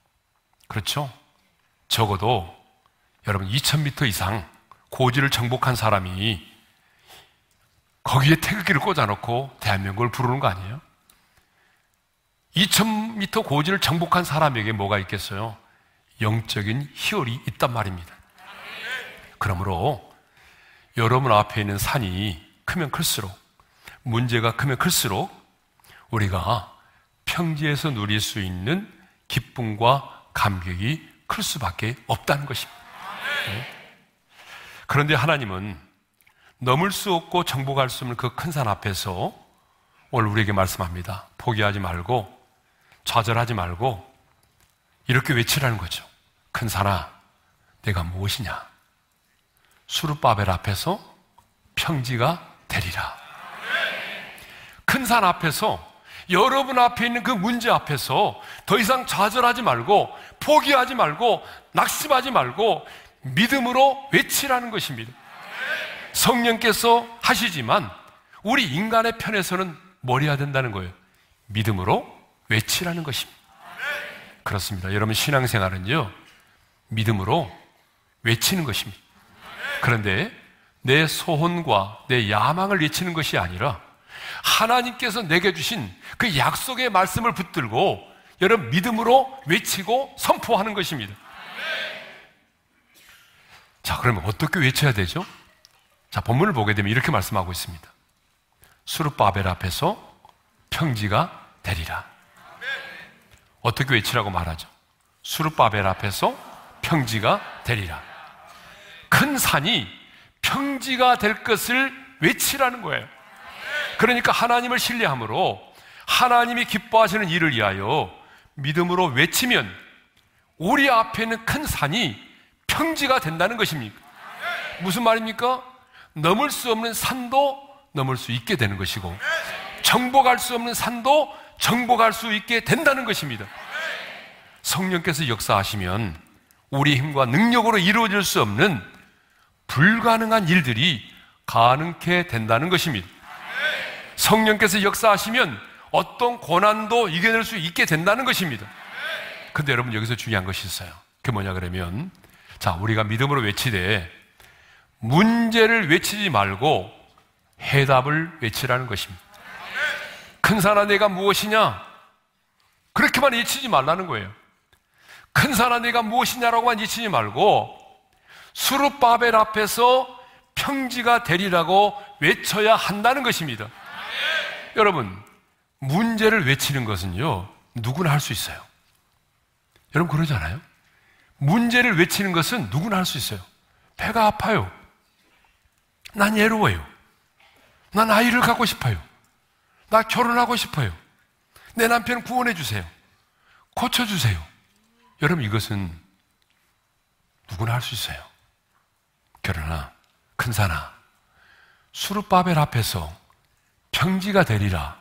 그렇죠? 적어도 여러분 2000m 이상 고지를 정복한 사람이 거기에 태극기를 꽂아놓고 대한민국을 부르는 거 아니에요? 2000m 고지를 정복한 사람에게 뭐가 있겠어요? 영적인 희열이 있단 말입니다. 그러므로 여러분 앞에 있는 산이 크면 클수록, 문제가 크면 클수록 우리가 평지에서 누릴 수 있는 기쁨과 감격이 클 수밖에 없다는 것입니다. 그런데 하나님은 넘을 수 없고 정복할 수 없는 그 큰 산 앞에서 오늘 우리에게 말씀합니다. 포기하지 말고 좌절하지 말고 이렇게 외치라는 거죠. 큰 산아, 내가 무엇이냐? 수르바벨 앞에서 평지가 되리라. 큰 산 앞에서, 여러분 앞에 있는 그 문제 앞에서 더 이상 좌절하지 말고 포기하지 말고 낙심하지 말고 믿음으로 외치라는 것입니다. 성령께서 하시지만 우리 인간의 편에서는 뭘 해야 된다는 거예요? 믿음으로 외치라는 것입니다. 그렇습니다. 여러분 신앙생활은요, 믿음으로 외치는 것입니다. 그런데 내 소원과 내 야망을 외치는 것이 아니라 하나님께서 내게 주신 그 약속의 말씀을 붙들고 여러분 믿음으로 외치고 선포하는 것입니다. 자, 그러면 어떻게 외쳐야 되죠? 자, 본문을 보게 되면 이렇게 말씀하고 있습니다. 수르바벨 앞에서 평지가 되리라. 어떻게 외치라고 말하죠? 수르바벨 앞에서 평지가 되리라. 큰 산이 평지가 될 것을 외치라는 거예요. 그러니까 하나님을 신뢰함으로 하나님이 기뻐하시는 일을 위하여 믿음으로 외치면 우리 앞에 있는 큰 산이 평지가 된다는 것입니까? 무슨 말입니까? 넘을 수 없는 산도 넘을 수 있게 되는 것이고 정복할 수 없는 산도 정복할 수 있게 된다는 것입니다. 성령께서 역사하시면 우리 힘과 능력으로 이루어질 수 없는 불가능한 일들이 가능케 된다는 것입니다. 성령께서 역사하시면 어떤 고난도 이겨낼 수 있게 된다는 것입니다. 근데 여러분 여기서 중요한 것이 있어요. 그게 뭐냐 그러면, 자, 우리가 믿음으로 외치되 문제를 외치지 말고 해답을 외치라는 것입니다. 큰 산아 내가 무엇이냐? 그렇게만 외치지 말라는 거예요. 큰 산아 내가 무엇이냐라고만 외치지 말고 수르바벨 앞에서 평지가 되리라고 외쳐야 한다는 것입니다. 여러분, 문제를 외치는 것은요, 누구나 할 수 있어요. 여러분 그러지 않아요? 문제를 외치는 것은 누구나 할 수 있어요. 배가 아파요. 난 외로워요. 난 아이를 갖고 싶어요. 나 결혼하고 싶어요. 내 남편 구원해 주세요. 고쳐주세요. 여러분 이것은 누구나 할 수 있어요. 그러나 큰 산아, 수르바벨 앞에서 평지가 되리라.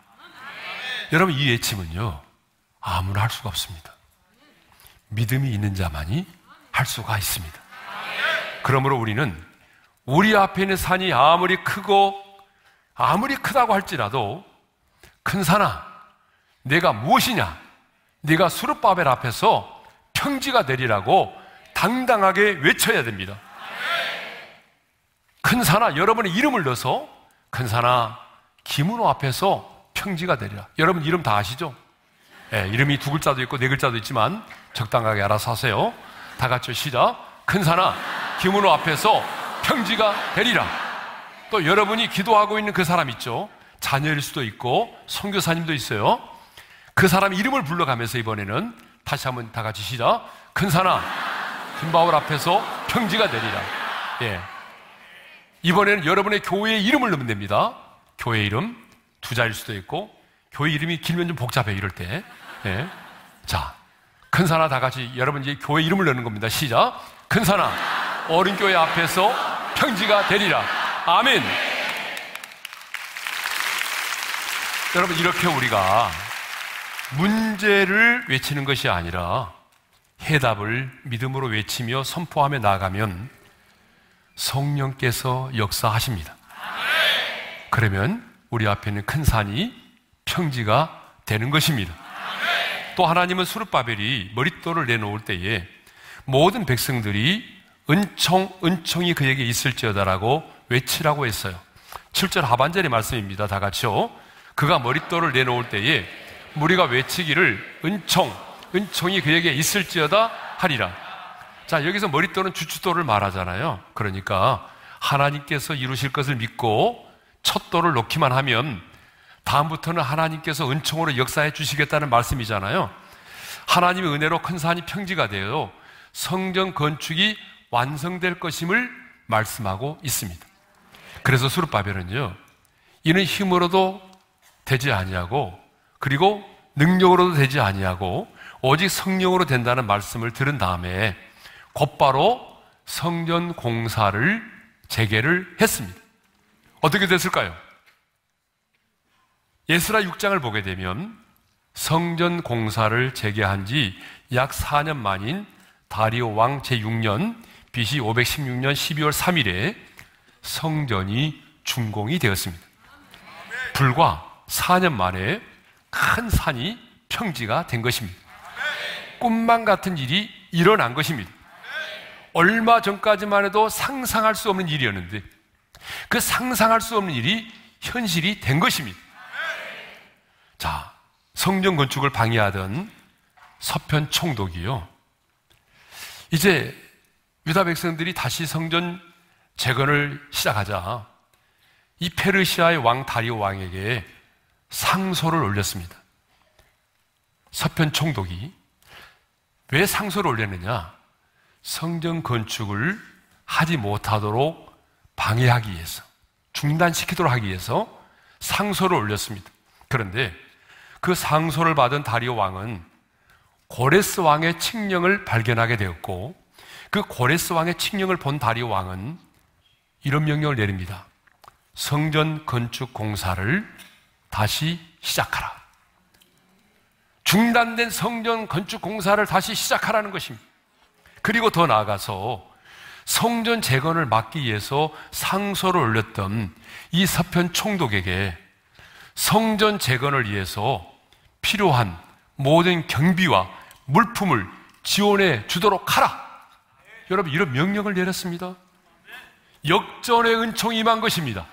여러분 이 외침은요, 아무나 할 수가 없습니다. 믿음이 있는 자만이 할 수가 있습니다. 그러므로 우리는 우리 앞에 있는 산이 아무리 크다고 할지라도 큰 산아, 내가 무엇이냐? 네가 수르바벨 앞에서 평지가 되리라고 당당하게 외쳐야 됩니다. 큰 산아, 여러분의 이름을 넣어서 큰 산아 김은호 앞에서 평지가 되리라. 여러분 이름 다 아시죠? 네, 이름이 2글자도 있고 4글자도 있지만 적당하게 알아서 하세요. 다 같이 시작. 큰 산아 김은호 앞에서 평지가 되리라. 또 여러분이 기도하고 있는 그 사람 있죠? 자녀일 수도 있고 선교사님도 있어요. 그 사람 이름을 불러가면서 이번에는 다시 한번 다 같이 시작. 큰 산아 김바울 앞에서 평지가 되리라. 예. 이번에는 여러분의 교회의 이름을 넣으면 됩니다. 교회 이름 2자일 수도 있고 교회 이름이 길면 좀 복잡해 이럴 때. 예. 자, 큰 산아 다 같이 여러분 이제 교회 이름을 넣는 겁니다. 시작. 큰 산아 어린교회 앞에서 평지가 되리라. 아멘. 여러분 이렇게 우리가 문제를 외치는 것이 아니라 해답을 믿음으로 외치며 선포하며 나아가면 성령께서 역사하십니다. 그러면 우리 앞에 있는 큰 산이 평지가 되는 것입니다. 또 하나님은 수르바벨이 머릿돌을 내놓을 때에 모든 백성들이 은총이 그에게 있을지어다라고 외치라고 했어요. 7절 하반절의 말씀입니다. 다 같이요. 그가 머릿돌을 내놓을 때에 우리가 외치기를 은총이 그에게 있을지어다 하리라. 자, 여기서 머릿돌은 주춧돌을 말하잖아요. 그러니까 하나님께서 이루실 것을 믿고 첫 돌을 놓기만 하면 다음부터는 하나님께서 은총으로 역사해 주시겠다는 말씀이잖아요. 하나님의 은혜로 큰 산이 평지가 되어 성전 건축이 완성될 것임을 말씀하고 있습니다. 그래서 수르바벨은요, 이는 힘으로도 되지 아니하고 그리고 능력으로도 되지 아니하고 오직 성령으로 된다는 말씀을 들은 다음에 곧바로 성전 공사를 재개를 했습니다. 어떻게 됐을까요? 에스라 6장을 보게 되면 성전 공사를 재개한 지 약 4년 만인 다리오 왕 제6년 BC 516년 12월 3일에 성전이 준공이 되었습니다. 불과 4년 만에 큰 산이 평지가 된 것입니다. 꿈만 같은 일이 일어난 것입니다. 얼마 전까지만 해도 상상할 수 없는 일이었는데 그 상상할 수 없는 일이 현실이 된 것입니다. 자, 성전 건축을 방해하던 서편 총독이요, 이제 유다 백성들이 다시 성전 재건을 시작하자 이 페르시아의 왕 다리오 왕에게 상소를 올렸습니다. 서편 총독이 왜 상소를 올렸느냐? 성전 건축을 하지 못하도록 방해하기 위해서, 중단시키도록 하기 위해서 상소를 올렸습니다. 그런데 그 상소를 받은 다리오 왕은 고레스 왕의 칙령을 발견하게 되었고, 그 고레스 왕의 칙령을 본 다리오 왕은 이런 명령을 내립니다. 성전 건축 공사를 다시 시작하라. 중단된 성전 건축 공사를 다시 시작하라는 것입니다. 그리고 더 나아가서 성전 재건을 막기 위해서 상소를 올렸던 이 서편 총독에게 성전 재건을 위해서 필요한 모든 경비와 물품을 지원해 주도록 하라. 여러분, 이런 명령을 내렸습니다. 역전의 은총이 임한 것입니다.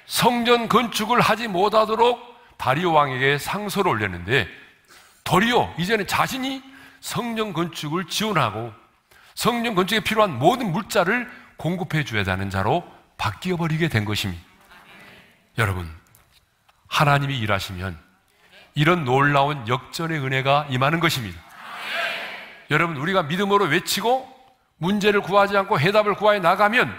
성전 건축을 하지 못하도록 다리오 왕에게 상소를 올렸는데 도리어 이제는 자신이 성전 건축을 지원하고 성전 건축에 필요한 모든 물자를 공급해 줘야 하는 자로 바뀌어 버리게 된 것입니다. 여러분, 하나님이 일하시면 이런 놀라운 역전의 은혜가 임하는 것입니다. 여러분, 우리가 믿음으로 외치고 문제를 구하지 않고 해답을 구하여 나가면,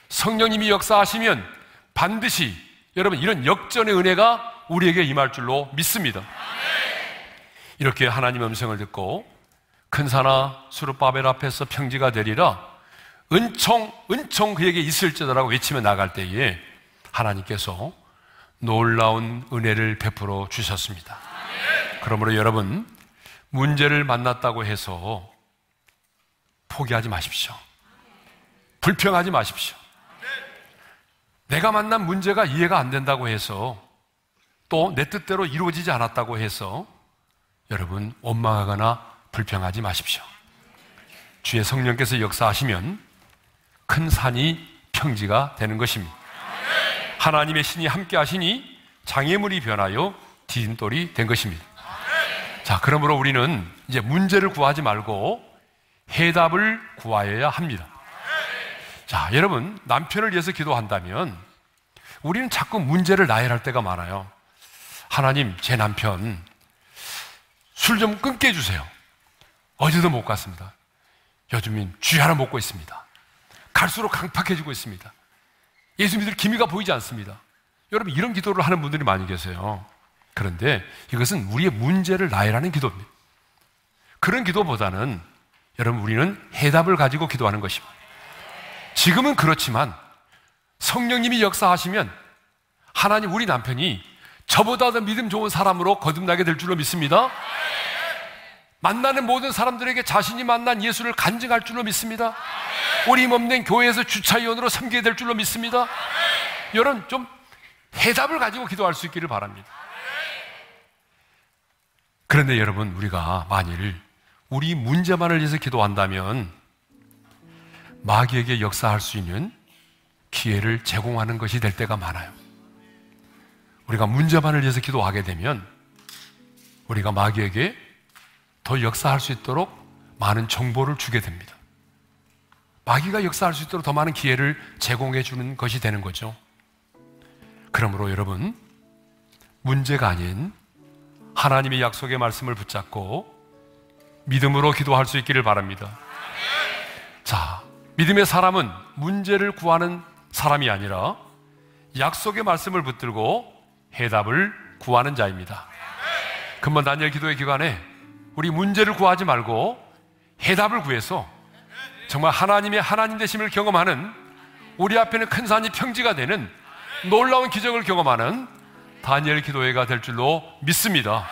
성령님이 역사하시면 반드시 여러분 이런 역전의 은혜가 우리에게 임할 줄로 믿습니다. 이렇게 하나님의 음성을 듣고 큰 산아 수르바벨 앞에서 평지가 되리라, 은총 그에게 있을지어다라고 외치며 나갈 때에 하나님께서 놀라운 은혜를 베풀어 주셨습니다. 그러므로 여러분, 문제를 만났다고 해서 포기하지 마십시오. 불평하지 마십시오. 내가 만난 문제가 이해가 안 된다고 해서, 또 내 뜻대로 이루어지지 않았다고 해서 여러분 원망하거나 불평하지 마십시오. 주의 성령께서 역사하시면 큰 산이 평지가 되는 것입니다. 하나님의 신이 함께 하시니 장애물이 변하여 디딤돌이 된 것입니다. 자, 그러므로 우리는 이제 문제를 구하지 말고 해답을 구하여야 합니다. 자, 여러분, 남편을 위해서 기도한다면 우리는 자꾸 문제를 나열할 때가 많아요. 하나님, 제 남편 술 좀 끊게 해주세요. 어디도 못 갔습니다. 요즘은 쥐 하나 먹고 있습니다. 갈수록 강팍해지고 있습니다. 예수 믿을 기미가 보이지 않습니다. 여러분, 이런 기도를 하는 분들이 많이 계세요. 그런데 이것은 우리의 문제를 나열하는 기도입니다. 그런 기도보다는 여러분, 우리는 해답을 가지고 기도하는 것입니다. 지금은 그렇지만 성령님이 역사하시면 하나님, 우리 남편이 저보다 더 믿음 좋은 사람으로 거듭나게 될 줄로 믿습니다. 만나는 모든 사람들에게 자신이 만난 예수를 간증할 줄로 믿습니다. 우리 힘없는 교회에서 주차위원으로 섬기게 될 줄로 믿습니다. 여러분, 좀 해답을 가지고 기도할 수 있기를 바랍니다. 그런데 여러분, 우리가 만일 우리 문제만을 위해서 기도한다면 마귀에게 역사할 수 있는 기회를 제공하는 것이 될 때가 많아요. 우리가 문제만을 위해서 기도하게 되면 우리가 마귀에게 더 역사할 수 있도록 많은 정보를 주게 됩니다. 마귀가 역사할 수 있도록 더 많은 기회를 제공해 주는 것이 되는 거죠. 그러므로 여러분, 문제가 아닌 하나님의 약속의 말씀을 붙잡고 믿음으로 기도할 수 있기를 바랍니다. 자, 믿음의 사람은 문제를 구하는 사람이 아니라 약속의 말씀을 붙들고 해답을 구하는 자입니다. 금번 다니엘 기도의 기간에 우리 문제를 구하지 말고 해답을 구해서 정말 하나님의 하나님 되심을 경험하는, 우리 앞에는 큰 산이 평지가 되는 놀라운 기적을 경험하는 다니엘 기도회가 될 줄로 믿습니다.